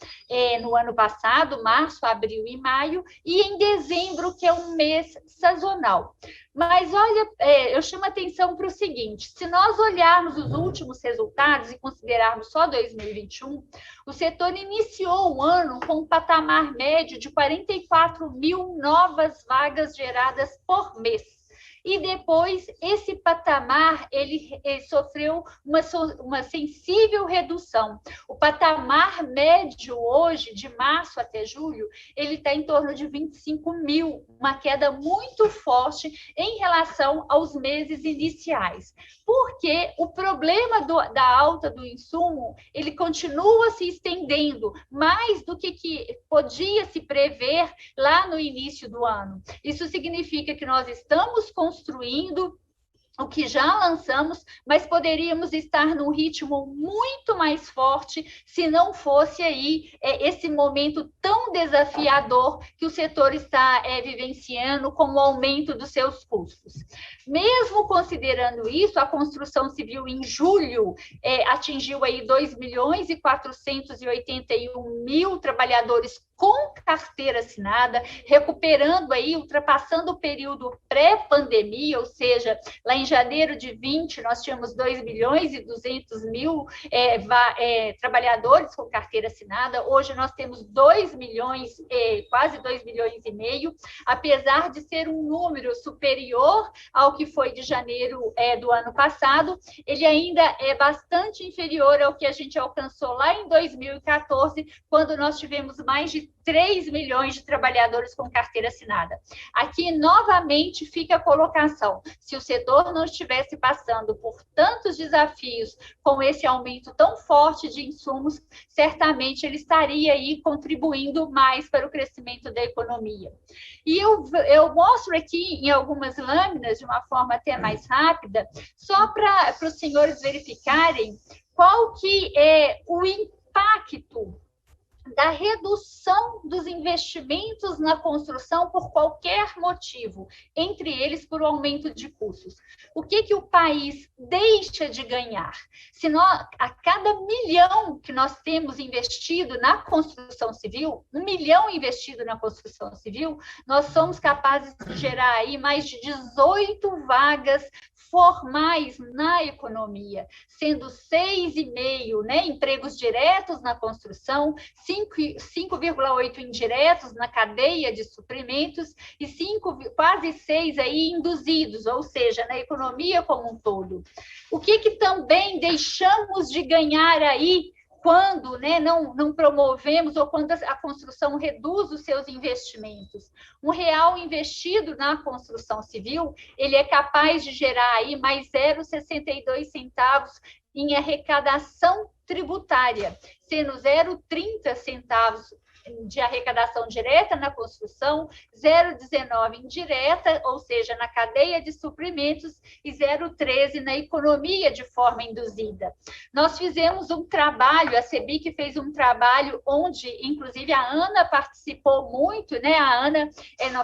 no ano passado, março, abril e maio, e em dezembro, que é um mês sazonal. Mas, olha, eu chamo a atenção para o seguinte, se nós olharmos os últimos resultados e considerarmos só 2021, o setor iniciou o ano com um patamar médio de 44 mil novas vagas geradas por mês. E depois, esse patamar, ele sofreu uma sensível redução. O patamar médio hoje, de março até julho, ele está em torno de 25 mil, uma queda muito forte em relação aos meses iniciais. Porque o problema da alta do insumo, ele continua se estendendo mais do que podia se prever lá no início do ano. Isso significa que nós estamos construindo o que já lançamos, mas poderíamos estar num ritmo muito mais forte se não fosse aí esse momento tão desafiador que o setor está vivenciando com o aumento dos seus custos. Mesmo considerando isso, a construção civil em julho atingiu aí 2.481.000 trabalhadores com carteira assinada, recuperando aí, ultrapassando o período pré-pandemia, ou seja, lá em janeiro de 20, nós tínhamos 2.200.000 trabalhadores com carteira assinada, hoje nós temos 2 milhões, quase 2,5 milhões, apesar de ser um número superior ao que foi de janeiro do ano passado, ele ainda é bastante inferior ao que a gente alcançou lá em 2014, quando nós tivemos mais de 3 milhões de trabalhadores com carteira assinada. Aqui, novamente, fica a colocação. Se o setor não estivesse passando por tantos desafios com esse aumento tão forte de insumos, certamente ele estaria aí contribuindo mais para o crescimento da economia. E eu mostro aqui em algumas lâminas, de uma forma até mais rápida, só para os senhores verificarem qual que é o impacto da redução dos investimentos na construção por qualquer motivo, entre eles por aumento de custos. O que o país deixa de ganhar? Se nós, a cada milhão que nós temos investido na construção civil, 1 milhão investido na construção civil, nós somos capazes de gerar aí mais de 18 vagas formais na economia, sendo 6,5, empregos diretos na construção, 5,8 indiretos na cadeia de suprimentos e quase 6 aí induzidos, ou seja, na economia como um todo. O que também deixamos de ganhar aí quando não promovemos ou quando a construção reduz os seus investimentos? R$1 investido na construção civil, ele é capaz de gerar aí mais 0,62 centavos em arrecadação tributária, sendo 0,30 centavos de arrecadação direta na construção, 0,19 indireta, ou seja, na cadeia de suprimentos, e 0,13 na economia de forma induzida. Nós fizemos um trabalho, a CEBIC fez um trabalho onde, inclusive, a ANA participou muito, A ANA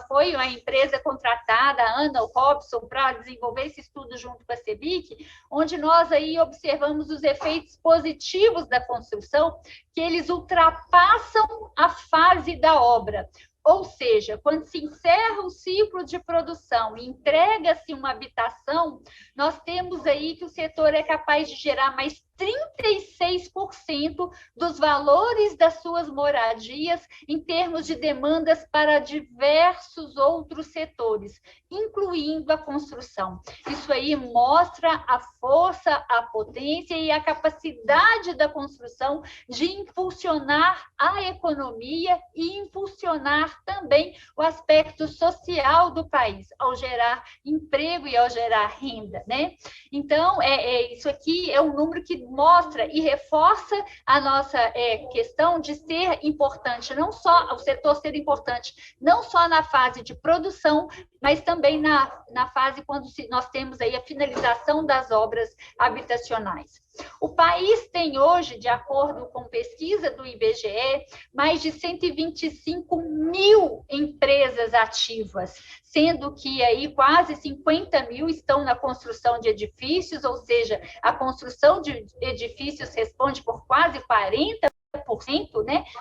foi uma empresa contratada, a ANA, o Robson, para desenvolver esse estudo junto com a CEBIC, onde nós aí observamos os efeitos positivos da construção, que eles ultrapassam a fase da obra. Ou seja, quando se encerra o ciclo de produção e entrega-se uma habitação, nós temos aí que o setor é capaz de gerar mais 36% dos valores das suas moradias em termos de demandas para diversos outros setores, incluindo a construção. Isso aí mostra a força, a potência e a capacidade da construção de impulsionar a economia e impulsionar também o aspecto social do país, ao gerar emprego e ao gerar renda, Então, isso aqui é um número que mostra e reforça a nossa questão de ser importante, não só o setor ser importante, não só na fase de produção, mas também na fase quando nós temos aí a finalização das obras habitacionais. O país tem hoje, de acordo com pesquisa do IBGE, mais de 125 mil empresas ativas, sendo que aí quase 50 mil estão na construção de edifícios, ou seja, a construção de edifícios responde por quase 40%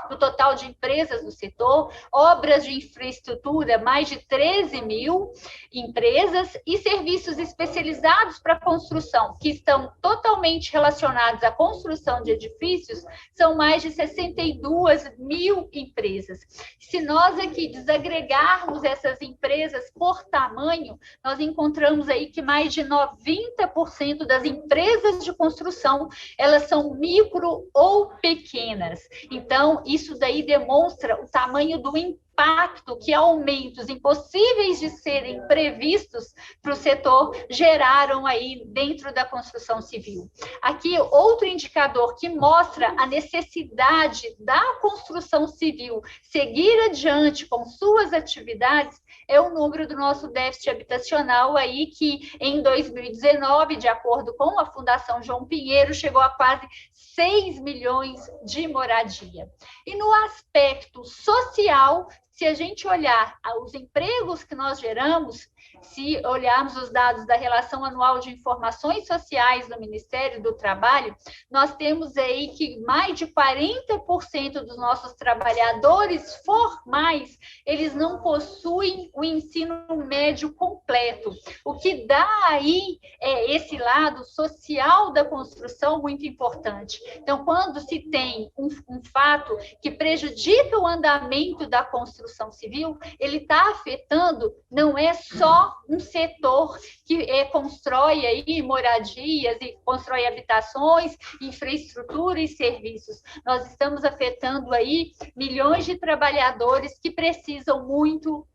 do total de empresas do setor, obras de infraestrutura, mais de 13 mil empresas, e serviços especializados para construção, que estão totalmente relacionados à construção de edifícios, são mais de 62 mil empresas. Se nós aqui desagregarmos essas empresas por tamanho, nós encontramos aí que mais de 90% das empresas de construção, elas são micro ou pequenas. Então, isso daí demonstra o tamanho do impacto impacto que aumentos impossíveis de serem previstos para o setor geraram aí dentro da construção civil. Aqui, outro indicador que mostra a necessidade da construção civil seguir adiante com suas atividades é o número do nosso déficit habitacional aí, que em 2019, de acordo com a Fundação João Pinheiro, chegou a quase 6 milhões de moradia. E no aspecto social, se a gente olhar os empregos que nós geramos, se olharmos os dados da Relação Anual de Informações Sociais do Ministério do Trabalho, nós temos aí que mais de 40% dos nossos trabalhadores formais, eles não possuem o ensino médio completo, o que dá aí esse lado social da construção muito importante. Então, quando se tem um fato que prejudica o andamento da construção civil, ele está afetando, não é só um setor que constrói aí moradias e constrói habitações, infraestrutura e serviços. Nós estamos afetando aí milhões de trabalhadores que precisam muito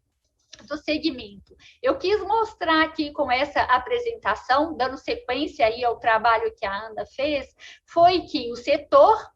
do segmento. Eu quis mostrar aqui com essa apresentação, dando sequência aí ao trabalho que a Ana fez, foi que o setor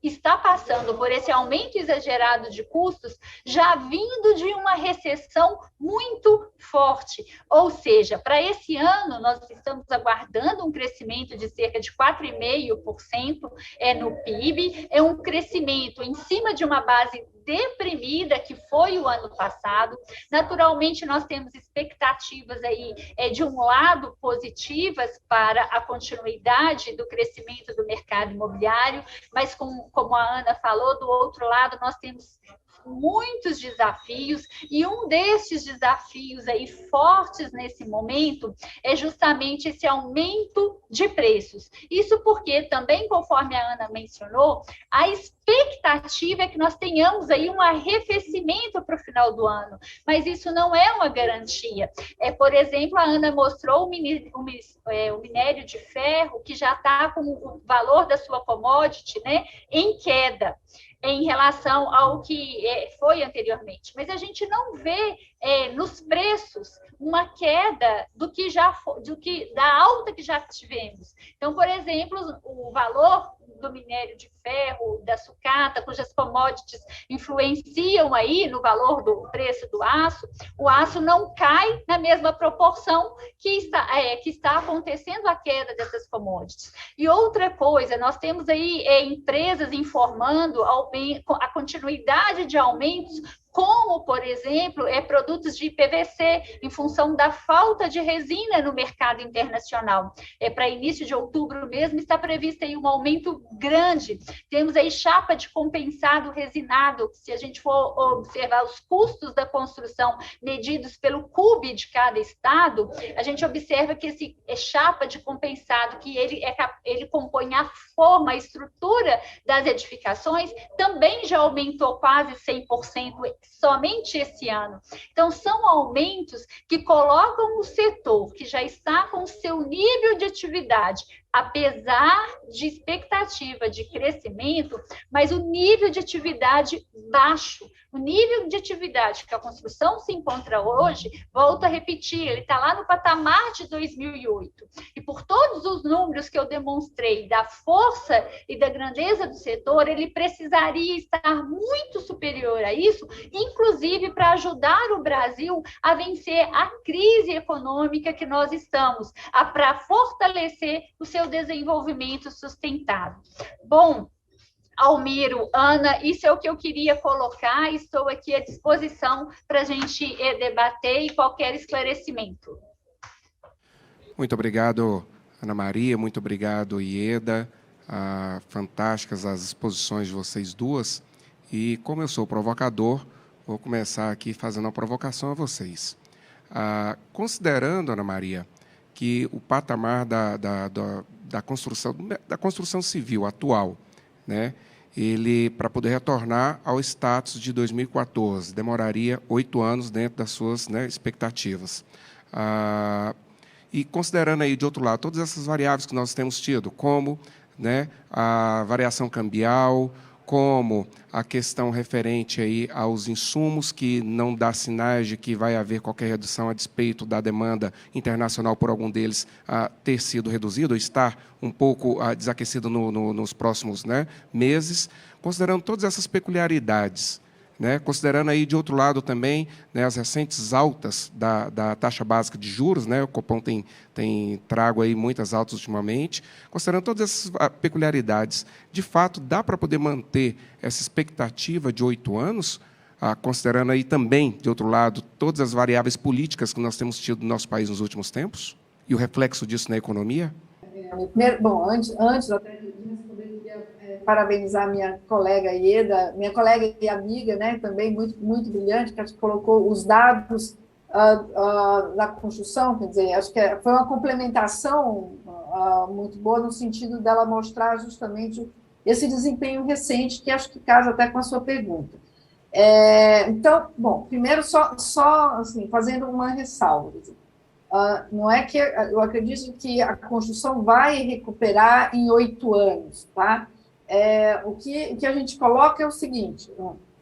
está passando por esse aumento exagerado de custos, já vindo de uma recessão muito forte. Ou seja, para esse ano, nós estamos aguardando um crescimento de cerca de 4,5% no PIB, é um crescimento em cima de uma base deprimida que foi o ano passado. Naturalmente, nós temos expectativas aí de um lado positivas para a continuidade do crescimento do mercado imobiliário, mas como a Ana falou, do outro lado nós temos muitos desafios, e um desses desafios aí fortes nesse momento é justamente esse aumento de preços. Isso porque também, conforme a Ana mencionou, a expectativa é que nós tenhamos aí um arrefecimento para o final do ano, mas isso não é uma garantia. Por exemplo, a Ana mostrou o minério de ferro, que já está com o valor da sua commodity, né, em queda em relação ao que foi anteriormente. Mas a gente não vê nos preços uma queda da alta que já tivemos. Então, por exemplo, o valor do minério de ferro, da sucata, cujas commodities influenciam aí no valor do preço do aço, o aço não cai na mesma proporção que está acontecendo a queda dessas commodities. E outra coisa, nós temos aí empresas informando a continuidade de aumentos, como, por exemplo, produtos de PVC, em função da falta de resina no mercado internacional. Para início de outubro mesmo, está previsto aí um aumento grande. Temos aí chapa de compensado resinado, se a gente for observar os custos da construção medidos pelo CUB de cada estado, a gente observa que esse chapa de compensado, que ele compõe a forma, a estrutura das edificações, também já aumentou quase 100% somente esse ano. Então, são aumentos que colocam o setor que já está com seu nível de atividade, apesar de expectativa de crescimento, mas o nível de atividade baixo. O nível de atividade que a construção se encontra hoje, volto a repetir, ele está lá no patamar de 2008. E por todos os números que eu demonstrei da força e da grandeza do setor, ele precisaria estar muito superior a isso, inclusive para ajudar o Brasil a vencer a crise econômica que nós estamos, para fortalecer o seu desenvolvimento sustentável. Bom, Almiro, Ana, isso é o que eu queria colocar, estou aqui à disposição para a gente debater e qualquer esclarecimento. Muito obrigado, Ana Maria, muito obrigado, Ieda, fantásticas as exposições de vocês duas, e como eu sou provocador, vou começar aqui fazendo uma provocação a vocês. Considerando, Ana Maria, que o patamar da construção civil atual, né, ele, para poder retornar ao status de 2014, demoraria 8 anos dentro das suas, né, expectativas. E considerando aí, de outro lado, todas essas variáveis que nós temos tido, como, né, a variação cambial, como a questão referente aí aos insumos, que não dá sinais de que vai haver qualquer redução a despeito da demanda internacional por algum deles ter sido reduzido, ou estar um pouco desaquecido nos próximos, né, meses. Considerando todas essas peculiaridades, né, considerando aí, de outro lado, também, né, as recentes altas da taxa básica de juros, né, o Copom tem trago aí muitas altas ultimamente, considerando todas essas peculiaridades, de fato, dá para poder manter essa expectativa de 8 anos, considerando aí também, de outro lado, todas as variáveis políticas que nós temos tido no nosso país nos últimos tempos, e o reflexo disso na economia? Bom, antes até de responder, eu queria parabenizar minha colega Ieda, minha colega e amiga, né, também muito brilhante, que colocou os dados da construção, quer dizer, acho que foi uma complementação muito boa no sentido dela mostrar justamente esse desempenho recente, que acho que casa até com a sua pergunta. Então, bom, primeiro só assim, fazendo uma ressalva, não é que eu acredito que a construção vai recuperar em 8 anos, tá? O que a gente coloca é o seguinte: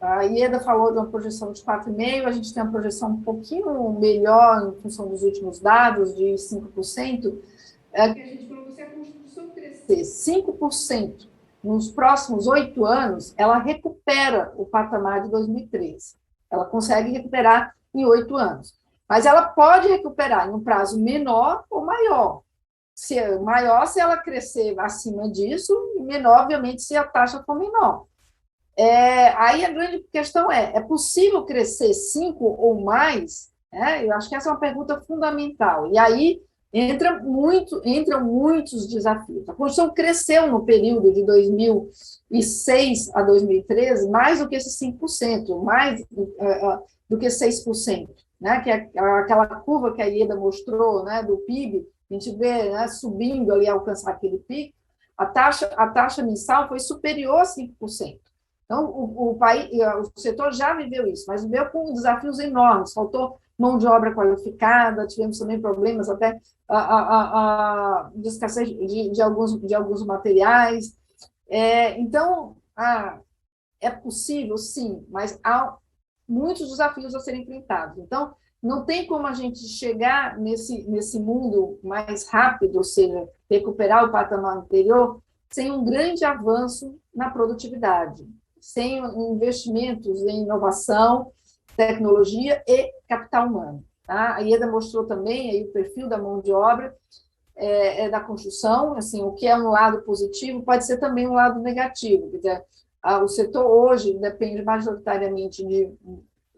a Ieda falou de uma projeção de 4,5%, a gente tem uma projeção um pouquinho melhor em função dos últimos dados, de 5%, que a gente falou, se a construção crescer 5% nos próximos 8 anos, ela recupera o patamar de 2013. Ela consegue recuperar em 8 anos. Mas ela pode recuperar em um prazo menor ou maior. Maior se ela crescer acima disso, e menor, obviamente, se a taxa for menor. Aí a grande questão é possível crescer 5 ou mais? Eu acho que essa é uma pergunta fundamental. E aí entram muitos desafios. A construção cresceu no período de 2006 a 2013 mais do que esses 5%, mais do que 6%. Né, que é aquela curva que a Ieda mostrou, né, do PIB, a gente vê, né, subindo ali, alcançar aquele pico, a taxa mensal foi superior a 5%. Então, o setor já viveu isso, mas viveu com desafios enormes, faltou mão de obra qualificada, tivemos também problemas até de escassez de alguns materiais. Então, é possível, sim, mas há muitos desafios a serem enfrentados. Então, não tem como a gente chegar nesse mundo mais rápido, ou seja, recuperar o patamar anterior, sem um grande avanço na produtividade, sem investimentos em inovação, tecnologia e capital humano. Tá? A Ieda mostrou também aí o perfil da mão de obra da construção, assim, o que é um lado positivo pode ser também um lado negativo. Quer dizer, o setor hoje depende majoritariamente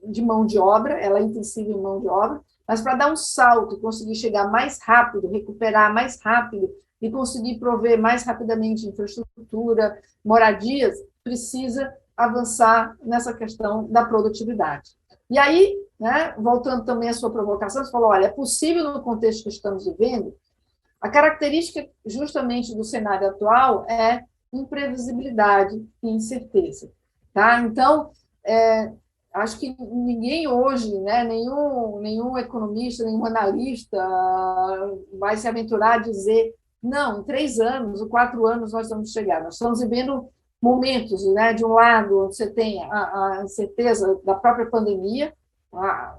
de mão de obra, ela é intensiva em mão de obra, mas para dar um salto, conseguir chegar mais rápido, recuperar mais rápido e conseguir prover mais rapidamente infraestrutura, moradias, precisa avançar nessa questão da produtividade. E aí, né, voltando também à sua provocação, você falou, olha, é possível no contexto que estamos vivendo, a característica justamente do cenário atual é imprevisibilidade e incerteza. Tá? Então, acho que ninguém hoje, né, nenhum economista, nenhum analista vai se aventurar a dizer, não, em 3 anos ou 4 anos nós vamos chegar. Nós estamos vivendo momentos, né, de um lado, você tem a incerteza da própria pandemia,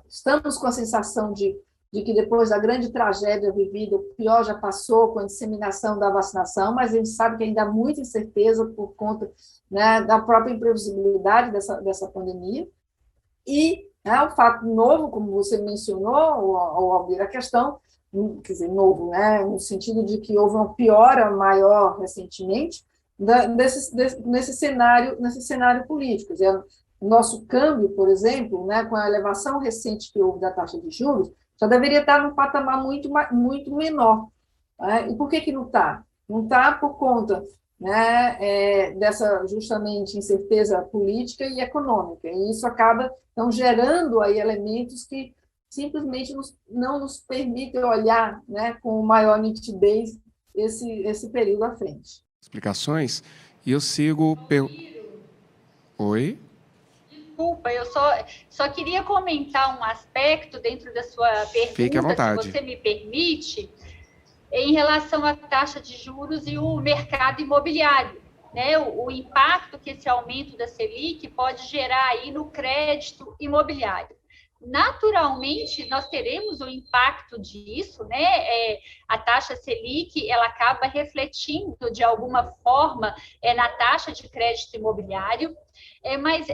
estamos com a sensação de que depois da grande tragédia vivida, o pior já passou com a disseminação da vacinação, mas a gente sabe que ainda há muita incerteza por conta, né, da própria imprevisibilidade dessa pandemia. E o fato novo, como você mencionou, ao abrir a questão, quer dizer, novo, né, no sentido de que houve uma piora maior recentemente nesse cenário político. Quer dizer, o nosso câmbio, por exemplo, né, com a elevação recente que houve da taxa de juros, já deveria estar num patamar muito menor. Né? E por que não está? Não está por conta, né, dessa, justamente, incerteza política e econômica. E isso acaba, então, gerando aí elementos que simplesmente não nos permitem olhar, né, com maior nitidez esse período à frente. Explicações? E eu sigo... Oi? Desculpa, eu só queria comentar um aspecto dentro da sua pergunta, Fique à vontade. se você me permite, em relação à taxa de juros e o mercado imobiliário. né, o impacto que esse aumento da Selic pode gerar aí no crédito imobiliário. Naturalmente, nós teremos o impacto disso, né? A taxa Selic, ela acaba refletindo de alguma forma na taxa de crédito imobiliário, mas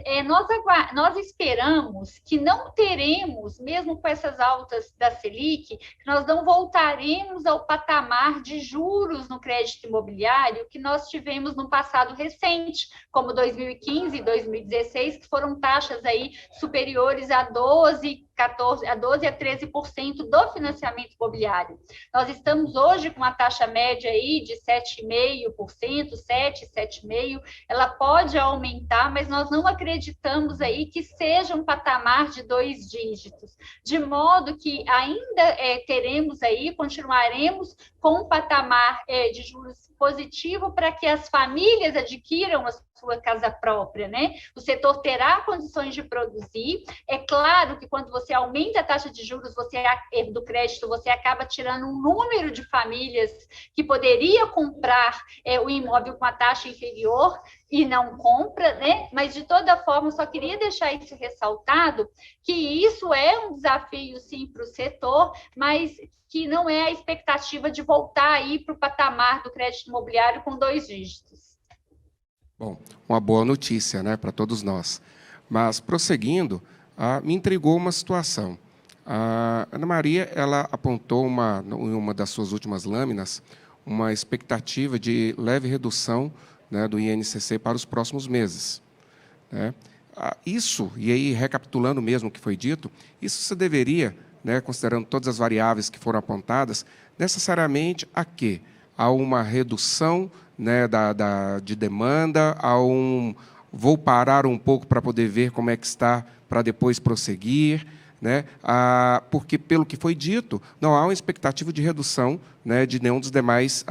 nós esperamos que não teremos, mesmo com essas altas da Selic, que nós não voltaremos ao patamar de juros no crédito imobiliário que nós tivemos no passado recente, como 2015 e 2016, que foram taxas aí superiores a 12 a 13% do financiamento imobiliário. Nós estamos hoje com uma taxa média aí de 7,5%, 7,5%, ela pode aumentar, mas nós não acreditamos aí que seja um patamar de 2 dígitos, de modo que ainda teremos aí, continuaremos com um patamar de juros positivo para que as famílias adquiram a sua casa própria, né? O setor terá condições de produzir. É claro que quando você aumenta a taxa de juros do crédito, você acaba tirando um número de famílias que poderia comprar o imóvel com a taxa inferior e não compra, né? Mas, de toda forma, eu só queria deixar isso ressaltado, que isso é um desafio, sim, para o setor, mas que não é a expectativa de voltar aí para o patamar do crédito imobiliário com 2 dígitos. Bom, uma boa notícia, né, para todos nós. Mas, prosseguindo, me intrigou uma situação. A Ana Maria, ela apontou em uma das suas últimas lâminas uma expectativa de leve redução, né, do INCC para os próximos meses, né? Isso, e aí recapitulando mesmo o que foi dito, isso se deveria, né, considerando todas as variáveis que foram apontadas, necessariamente a quê? A uma redução, né, de demanda, vou parar um pouco para poder ver como é que está, para depois prosseguir, né? Porque, pelo que foi dito, não há uma expectativa de redução, né, de nenhum dos demais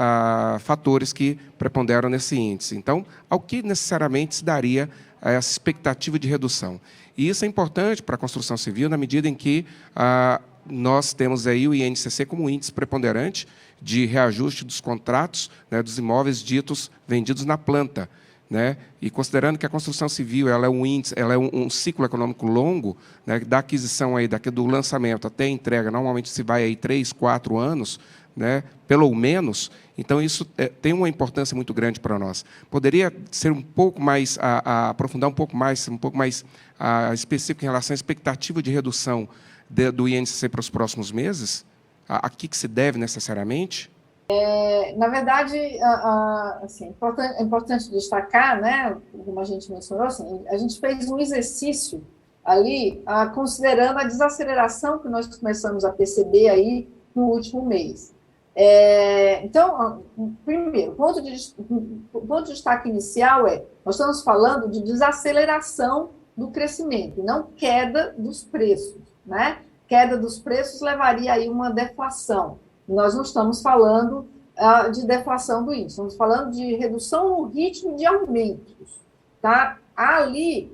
fatores que preponderam nesse índice. Então, ao que necessariamente se daria essa expectativa de redução? E isso é importante para a construção civil, na medida em que nós temos aí o INCC como índice preponderante de reajuste dos contratos, né, dos imóveis ditos vendidos na planta, né? E considerando que a construção civil ela é um índice, ela é um ciclo econômico longo, né, da aquisição aí, do lançamento até a entrega, normalmente se vai aí 3, 4 anos, né, pelo menos. Então isso tem uma importância muito grande para nós. Poderia ser um pouco mais, aprofundar um pouco mais específico em relação à expectativa de redução do INCC para os próximos meses? A que se deve necessariamente? Na verdade, assim, é importante destacar, né, como a gente mencionou, assim, a gente fez um exercício ali, considerando a desaceleração que nós começamos a perceber aí no último mês. Então, primeiro, o ponto de destaque inicial nós estamos falando de desaceleração do crescimento, não queda dos preços, né? Queda dos preços levaria aí uma deflação. Nós não estamos falando de deflação do índice, estamos falando de redução no ritmo de aumentos. Tá? Há ali,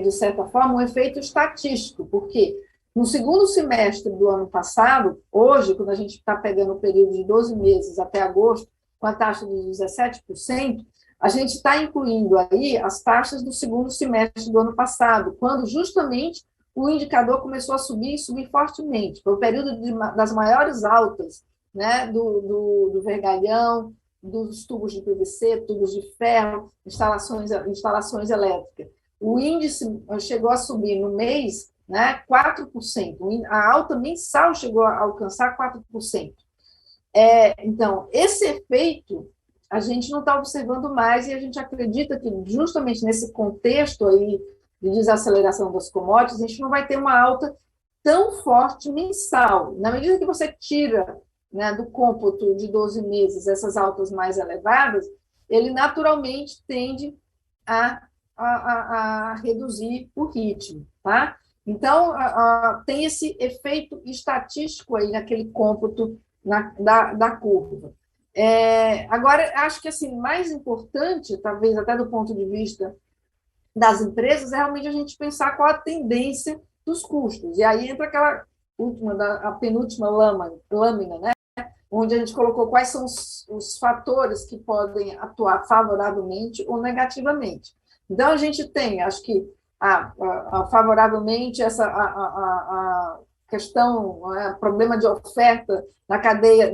de certa forma, um efeito estatístico, porque no segundo semestre do ano passado, hoje, quando a gente está pegando o período de 12 meses até agosto, com a taxa de 17%, a gente está incluindo aí as taxas do segundo semestre do ano passado, quando justamente o indicador começou a subir fortemente. Foi o período das maiores altas, né, do vergalhão, dos tubos de PVC, tubos de ferro, instalações elétricas. O índice chegou a subir no mês, né, 4%. A alta mensal chegou a alcançar 4%. Então, esse efeito a gente não está observando mais e a gente acredita que justamente nesse contexto aí de desaceleração das commodities, a gente não vai ter uma alta tão forte mensal. Na medida que você tira, né, do cômputo de 12 meses essas altas mais elevadas, ele naturalmente tende a reduzir o ritmo. Tá? Então, tem esse efeito estatístico aí naquele cômputo da curva. Agora, acho que assim, mais importante, talvez até do ponto de vista das empresas, é realmente a gente pensar qual a tendência dos custos. E aí entra aquela a penúltima lâmina, né? onde a gente colocou quais são os fatores que podem atuar favoravelmente ou negativamente. Então, a gente tem, acho que, favoravelmente, a questão, problema de oferta na cadeia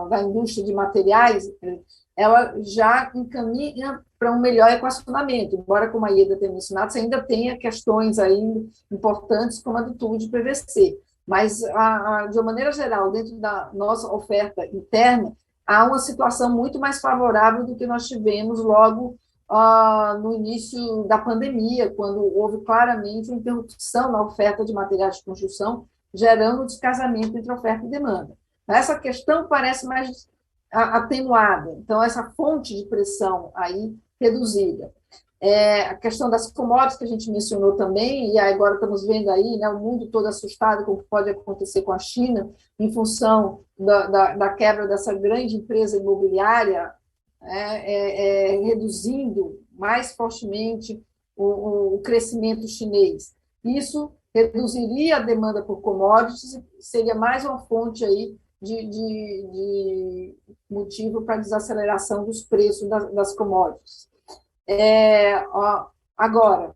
da indústria de materiais, ela já encaminha para um melhor equacionamento, embora, como a Ieda tenha mencionado, você ainda tenha questões aí importantes, como a do tubo de PVC. Mas, de uma maneira geral, dentro da nossa oferta interna, há uma situação muito mais favorável do que nós tivemos logo no início da pandemia, quando houve claramente uma interrupção na oferta de materiais de construção, gerando um descasamento entre oferta e demanda. Essa questão parece mais atenuada, então essa fonte de pressão aí reduzida. A questão das commodities que a gente mencionou também, e agora estamos vendo aí, né, o mundo todo assustado com o que pode acontecer com a China, em função da quebra dessa grande empresa imobiliária, reduzindo mais fortemente o crescimento chinês. Isso reduziria a demanda por commodities e seria mais uma fonte aí de motivo para a desaceleração dos preços das commodities. Agora,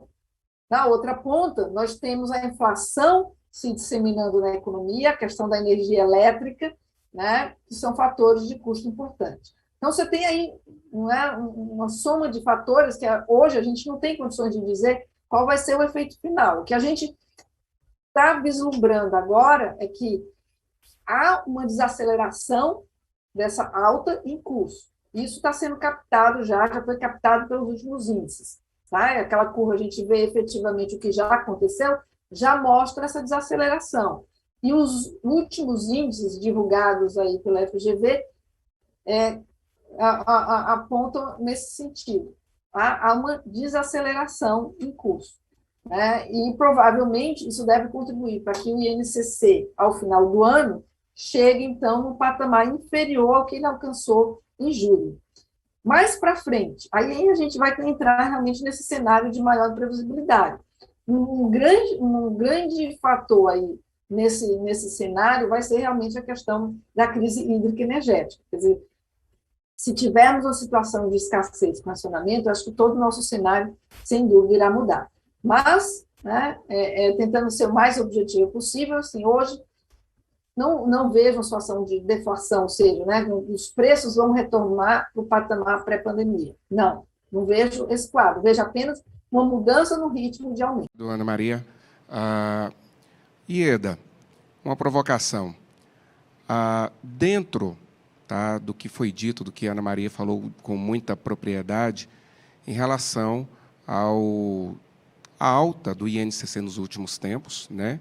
na outra ponta, nós temos a inflação se disseminando na economia, a questão da energia elétrica, né, que são fatores de custo importante. Então, você tem aí uma soma de fatores que hoje a gente não tem condições de dizer qual vai ser o efeito final. O que a gente está vislumbrando agora é que há uma desaceleração dessa alta em curso. Isso está sendo captado já foi captado pelos últimos índices. Tá? Aquela curva, a gente vê efetivamente o que já aconteceu, já mostra essa desaceleração. E os últimos índices divulgados aí pela FGV apontam nesse sentido. Tá? Há uma desaceleração em curso. Né? E, provavelmente, isso deve contribuir para que o INCC, ao final do ano, chegue, então, no patamar inferior ao que ele alcançou em julho. Mais para frente, aí a gente vai entrar realmente nesse cenário de maior previsibilidade. Um grande fator aí nesse cenário vai ser realmente a questão da crise hídrica e energética. Quer dizer, se tivermos uma situação de escassez com racionamento, acho que todo o nosso cenário, sem dúvida, irá mudar. Mas, né, tentando ser o mais objetivo possível, assim, hoje, não vejo uma situação de deflação, ou seja, né, os preços vão retornar para o patamar pré-pandemia. Não vejo esse quadro. Vejo apenas uma mudança no ritmo de aumento. Ana Maria, Ieda, uma provocação. Dentro do que foi dito, do que a Ana Maria falou com muita propriedade, em relação à alta do INCC nos últimos tempos, né?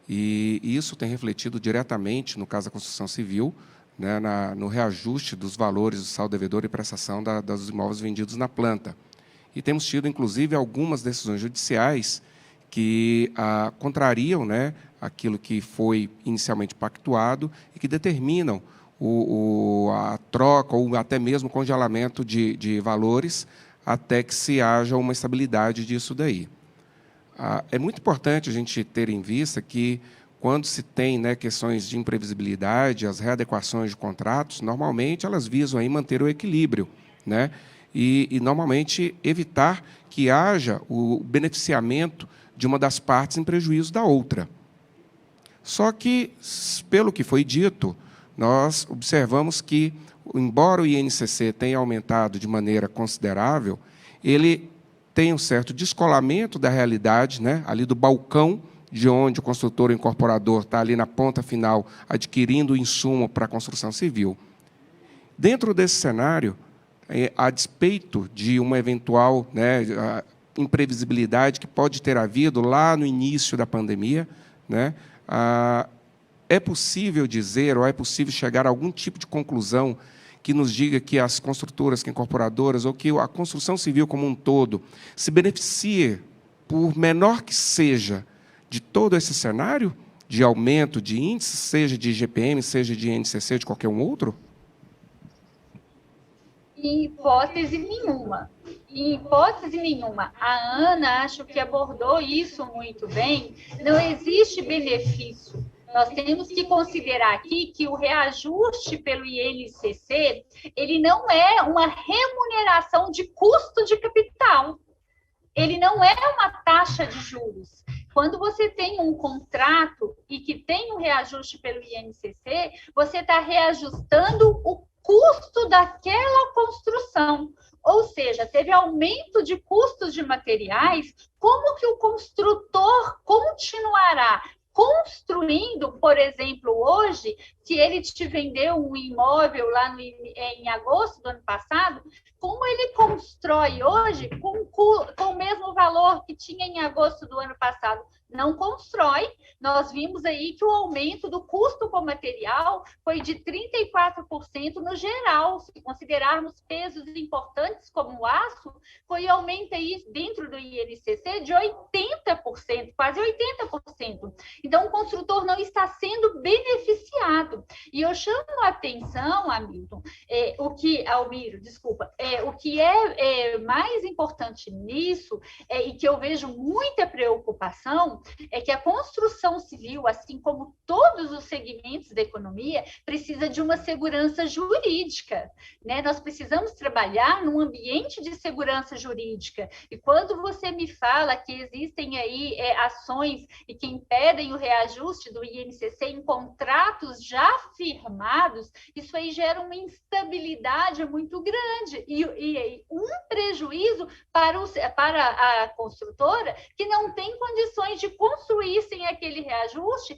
E isso tem refletido diretamente, no caso da construção civil, né, no reajuste dos valores do saldo devedor e prestação dos imóveis vendidos na planta. E temos tido, inclusive, algumas decisões judiciais que contrariam, né, aquilo que foi inicialmente pactuado e que determinam a troca ou até mesmo congelamento de valores até que se haja uma estabilidade disso daí. É muito importante a gente ter em vista que, quando se tem, né, questões de imprevisibilidade, as readequações de contratos, normalmente elas visam aí manter o equilíbrio, né, e normalmente evitar que haja o beneficiamento de uma das partes em prejuízo da outra. Só que, pelo que foi dito, nós observamos que, embora o INCC tenha aumentado de maneira considerável, ele tem um certo descolamento da realidade, né, ali do balcão, de onde o construtor ou incorporador está ali na ponta final, adquirindo o insumo para a construção civil. Dentro desse cenário, a despeito de uma eventual, né, imprevisibilidade que pode ter havido lá no início da pandemia, né, é possível dizer, ou é possível chegar a algum tipo de conclusão que nos diga que as construtoras, que incorporadoras, ou que a construção civil como um todo se beneficie, por menor que seja, de todo esse cenário de aumento de índice, seja de IGPM, seja de INCC, de qualquer um outro? Em hipótese nenhuma. Em hipótese nenhuma. A Ana, acho que abordou isso muito bem. Não existe benefício Nós temos que considerar aqui que o reajuste pelo INCC, ele não é uma remuneração de custo de capital. Ele não é uma taxa de juros. Quando você tem um contrato e que tem um reajuste pelo INCC, você está reajustando o custo daquela construção. Ou seja, teve aumento de custos de materiais, como que o construtor continuará construindo, por exemplo, hoje, se ele te vendeu um imóvel lá em agosto do ano passado, como ele constrói hoje com o mesmo valor que tinha em agosto do ano passado? Não constrói. Nós vimos aí que o aumento do custo com material foi de 34% no geral. Se considerarmos pesos importantes como o aço, foi aumento aí dentro do INCC de 80%, quase 80%. Então, o construtor não está sendo beneficiado. E eu chamo a atenção, Hamilton, o que é mais importante nisso, e que eu vejo muita preocupação, é que a construção civil, assim como todos os segmentos da economia, precisa de uma segurança jurídica, né? Nós precisamos trabalhar num ambiente de segurança jurídica. E quando você me fala que existem aí ações e que impedem o reajuste do INCC em contratos já firmados, isso aí gera uma instabilidade muito grande e um prejuízo para a construtora, que não tem condições de construir sem aquele reajuste,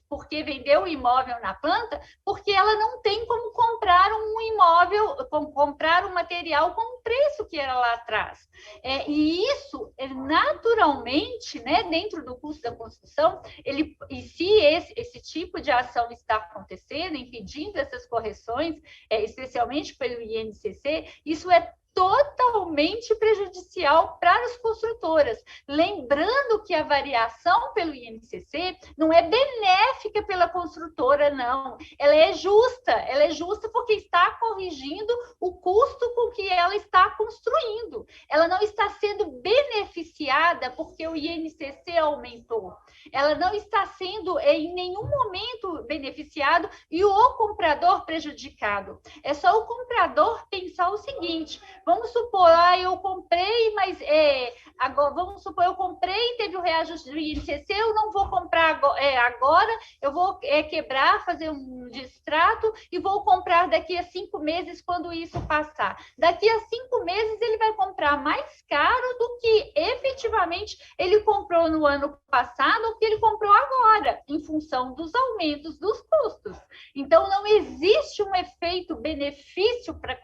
porque vendeu o imóvel na planta, porque ela não tem como comprar um imóvel, comprar um material com o preço que era lá atrás. E isso, naturalmente, né, dentro do custo da construção, e se esse tipo de ação está acontecendo, impedindo essas correções, especialmente pelo INCC, isso é totalmente prejudicial para as construtoras. Lembrando que a variação pelo INCC não é benéfica pela construtora, não. Ela é justa porque está corrigindo o custo com que ela está construindo. Ela não está sendo beneficiada porque o INCC aumentou. Ela não está sendo em nenhum momento beneficiado e o comprador prejudicado. É só o comprador pensar o seguinte: vamos supor, eu comprei, mas agora, vamos supor, eu comprei e teve o reajuste do INCC, eu não vou comprar agora, eu vou quebrar, fazer um distrato e vou comprar daqui a 5 meses quando isso passar. Daqui a 5 meses ele vai comprar mais caro do que efetivamente ele comprou no ano passado ou que ele comprou agora, em função dos aumentos dos custos. Então, não existe um efeito benefício para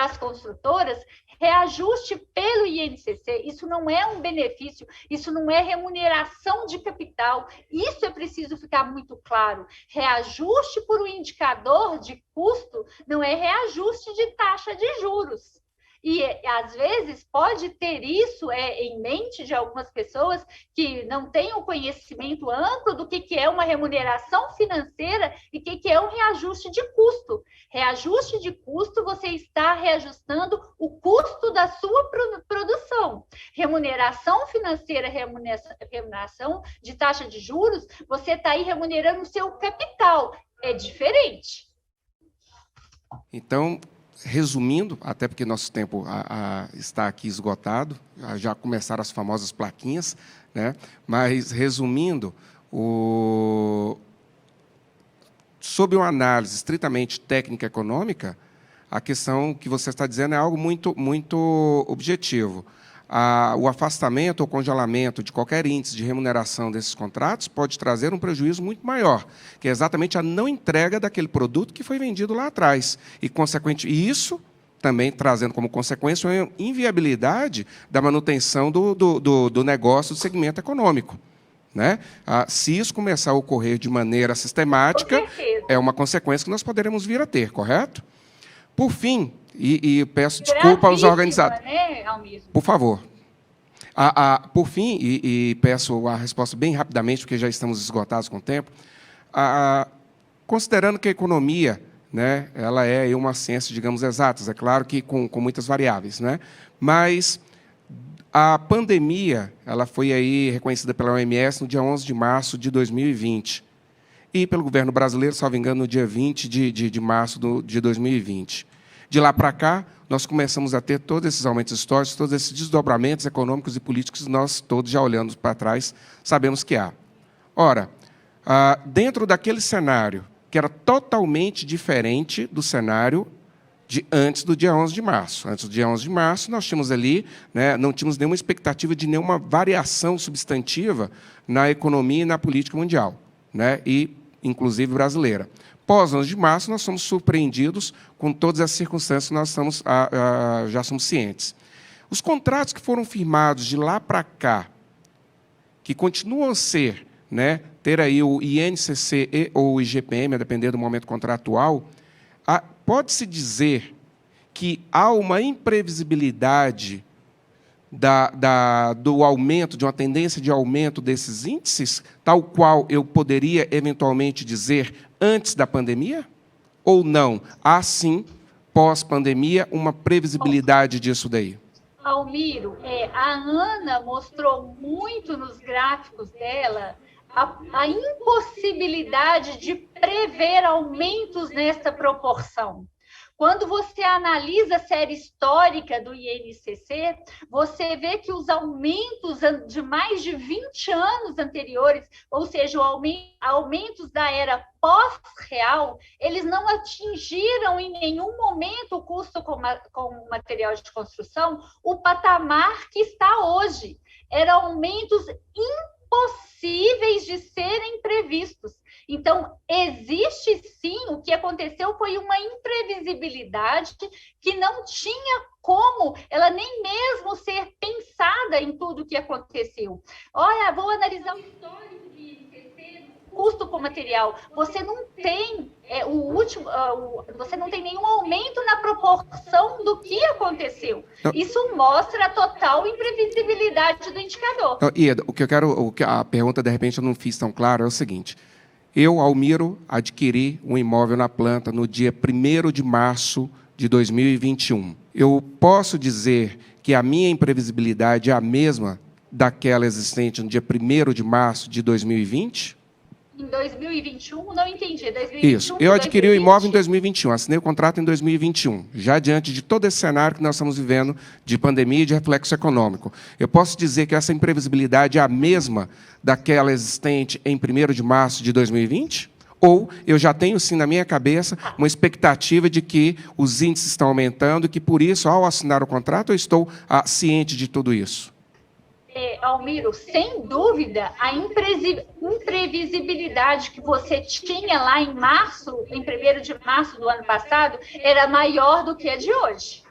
as construtoras, reajuste pelo INCC, isso não é um benefício, isso não é remuneração de capital, isso é preciso ficar muito claro. Reajuste por um indicador de custo não é reajuste de taxa de juros. E, às vezes, pode ter isso em mente de algumas pessoas que não têm o conhecimento amplo do que é uma remuneração financeira e o que é um reajuste de custo. Reajuste de custo, você está reajustando o custo da sua produção. Remuneração financeira, remuneração de taxa de juros, você está aí remunerando o seu capital. É diferente. Então, resumindo, até porque nosso tempo está aqui esgotado, já começaram as famosas plaquinhas, né? Mas, resumindo, sob uma análise estritamente técnica econômica, a questão que você está dizendo é algo muito, muito objetivo. O afastamento ou congelamento de qualquer índice de remuneração desses contratos pode trazer um prejuízo muito maior, que é exatamente a não entrega daquele produto que foi vendido lá atrás. E isso também trazendo como consequência uma inviabilidade da manutenção do negócio do segmento econômico, né? Se isso começar a ocorrer de maneira sistemática, é uma consequência que nós poderemos vir a ter, correto? Por fim, e peço desculpa aos organizadores. Né, Almir? Por favor. Por fim, e peço a resposta bem rapidamente, porque já estamos esgotados com o tempo, considerando que a economia, né, ela é uma ciência, digamos, exatas, é claro que com muitas variáveis, né, mas A pandemia, ela foi aí reconhecida pela OMS no dia 11 de março de 2020 e pelo governo brasileiro, salvo engano, no dia 20 de março de 2020. De lá para cá, nós começamos a ter todos esses aumentos históricos, todos esses desdobramentos econômicos e políticos que nós todos, já olhando para trás, sabemos que há. Ora, dentro daquele cenário, que era totalmente diferente do cenário de antes do dia 11 de março. Antes do dia 11 de março, nós tínhamos ali, né, não tínhamos nenhuma expectativa de nenhuma variação substantiva na economia e na política mundial, né, e, inclusive, brasileira. Pós 11 de março, nós somos surpreendidos com todas as circunstâncias que nós já somos cientes. Os contratos que foram firmados de lá para cá, que continuam a ser, né, ter aí o INCC ou o IGPM, a depender do momento contratual, pode-se dizer que há uma imprevisibilidade do aumento, de uma tendência de aumento desses índices, tal qual eu poderia, eventualmente, dizer antes da pandemia? Ou não? Há, sim, pós-pandemia, uma previsibilidade disso daí? Almiro, a Ana mostrou muito nos gráficos dela a impossibilidade de prever aumentos nessa proporção. Quando você analisa a série histórica do INCC, você vê que os aumentos de mais de 20 anos anteriores, ou seja, aumentos da era pós-real, eles não atingiram em nenhum momento o custo com material de construção, o patamar que está hoje. Eram aumentos impossíveis de serem previstos. Então, existe sim, o que aconteceu foi uma imprevisibilidade que não tinha como ela nem mesmo ser pensada em tudo o que aconteceu. Olha, vou analisar o histórico de INCC, custo com material. Você não tem você não tem nenhum aumento na proporção do que aconteceu. Isso mostra a total imprevisibilidade do indicador. Ieda, a pergunta, de repente, eu não fiz tão claro, é o seguinte. Eu, Almiro, adquiri um imóvel na planta no dia 1º de março de 2021. Eu posso dizer que a minha imprevisibilidade é a mesma daquela existente no dia 1º de março de 2020? Em 2021, não entendi. 2021, isso, eu adquiri o imóvel em 2021, assinei o contrato em 2021, já diante de todo esse cenário que nós estamos vivendo de pandemia e de reflexo econômico. Eu posso dizer que essa imprevisibilidade é a mesma daquela existente em 1º de março de 2020? Ou eu já tenho, sim, na minha cabeça, uma expectativa de que os índices estão aumentando e que, por isso, ao assinar o contrato, eu estou ciente de tudo isso? Almiro, sem dúvida, a imprevisibilidade que você tinha lá em março, em 1º de março do ano passado, era maior do que a de hoje.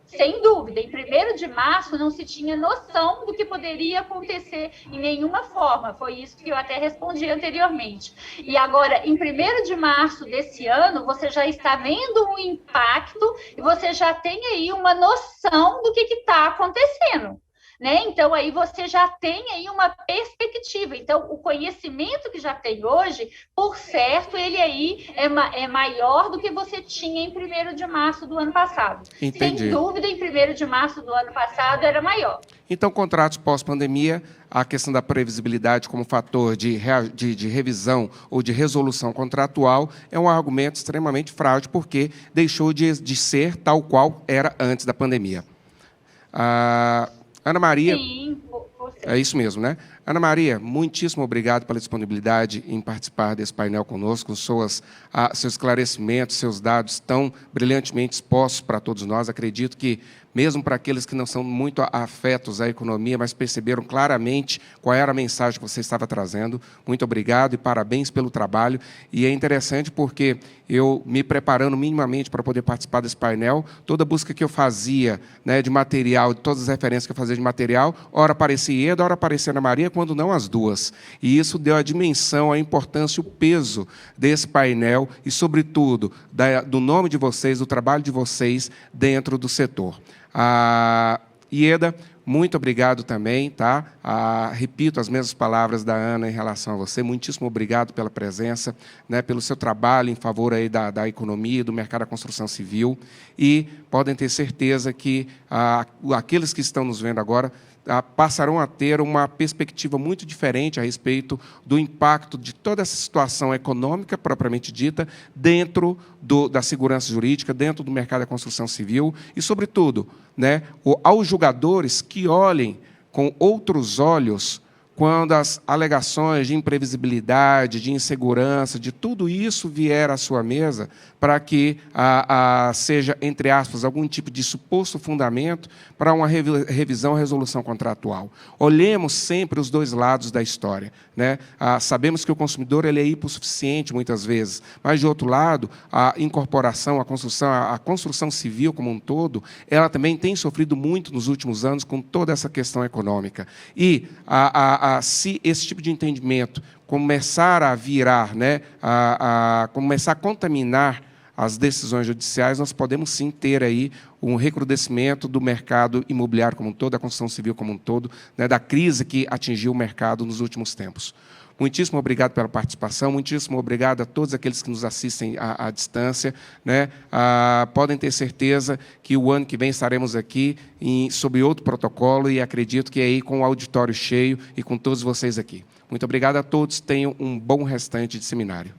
Sem dúvida, em 1º de março não se tinha noção do que poderia acontecer em nenhuma forma. Foi isso que eu até respondi anteriormente. E agora, em 1º de março desse ano, você já está vendo um impacto e você já tem aí uma noção do que está acontecendo. Né? Então, aí você já tem aí uma perspectiva. Então, o conhecimento que já tem hoje, por certo, ele aí é maior do que você tinha em 1º de março do ano passado. Entendi. Sem dúvida, em 1º de março do ano passado era maior. Então, contratos pós-pandemia, a questão da previsibilidade como fator de revisão ou de resolução contratual é um argumento extremamente frágil, porque deixou de ser tal qual era antes da pandemia. Ana Maria, sim, é isso mesmo, né? Ana Maria, muitíssimo obrigado pela disponibilidade em participar desse painel conosco, seus esclarecimentos, seus dados tão brilhantemente expostos para todos nós. Acredito que, mesmo para aqueles que não são muito afetos à economia, mas perceberam claramente qual era a mensagem que você estava trazendo. Muito obrigado e parabéns pelo trabalho. E é interessante porque eu, me preparando minimamente para poder participar desse painel, toda a busca que eu fazia, né, de material, de todas as referências que eu fazia de material, ora aparecia Ieda, ora aparecia Ana Maria, quando não as duas. E isso deu a dimensão, a importância, o peso desse painel e, sobretudo, do nome de vocês, do trabalho de vocês dentro do setor. Ieda, muito obrigado também, tá? Repito as mesmas palavras da Ana em relação a você. Muitíssimo obrigado pela presença, né, pelo seu trabalho em favor aí da economia, do mercado da construção civil. E podem ter certeza que aqueles que estão nos vendo agora passarão a ter uma perspectiva muito diferente a respeito do impacto de toda essa situação econômica, propriamente dita, dentro da segurança jurídica, dentro do mercado da construção civil e, sobretudo, né, aos julgadores que olhem com outros olhos quando as alegações de imprevisibilidade, de insegurança, de tudo isso vier à sua mesa, para que seja, entre aspas, algum tipo de suposto fundamento para uma revisão, resolução contratual. Olhemos sempre os dois lados da história, né? Sabemos que o consumidor ele é hipossuficiente, muitas vezes, mas, de outro lado, a incorporação, a construção civil como um todo, ela também tem sofrido muito nos últimos anos com toda essa questão econômica. E se esse tipo de entendimento começar a virar, né, começar a contaminar as decisões judiciais, nós podemos sim ter aí um recrudescimento do mercado imobiliário como um todo, da construção civil como um todo, né, da crise que atingiu o mercado nos últimos tempos. Muitíssimo obrigado pela participação, muitíssimo obrigado a todos aqueles que nos assistem à distância, né? Podem ter certeza que o ano que vem estaremos aqui sob outro protocolo e acredito que é aí com o auditório cheio e com todos vocês aqui. Muito obrigado a todos, tenham um bom restante de seminário.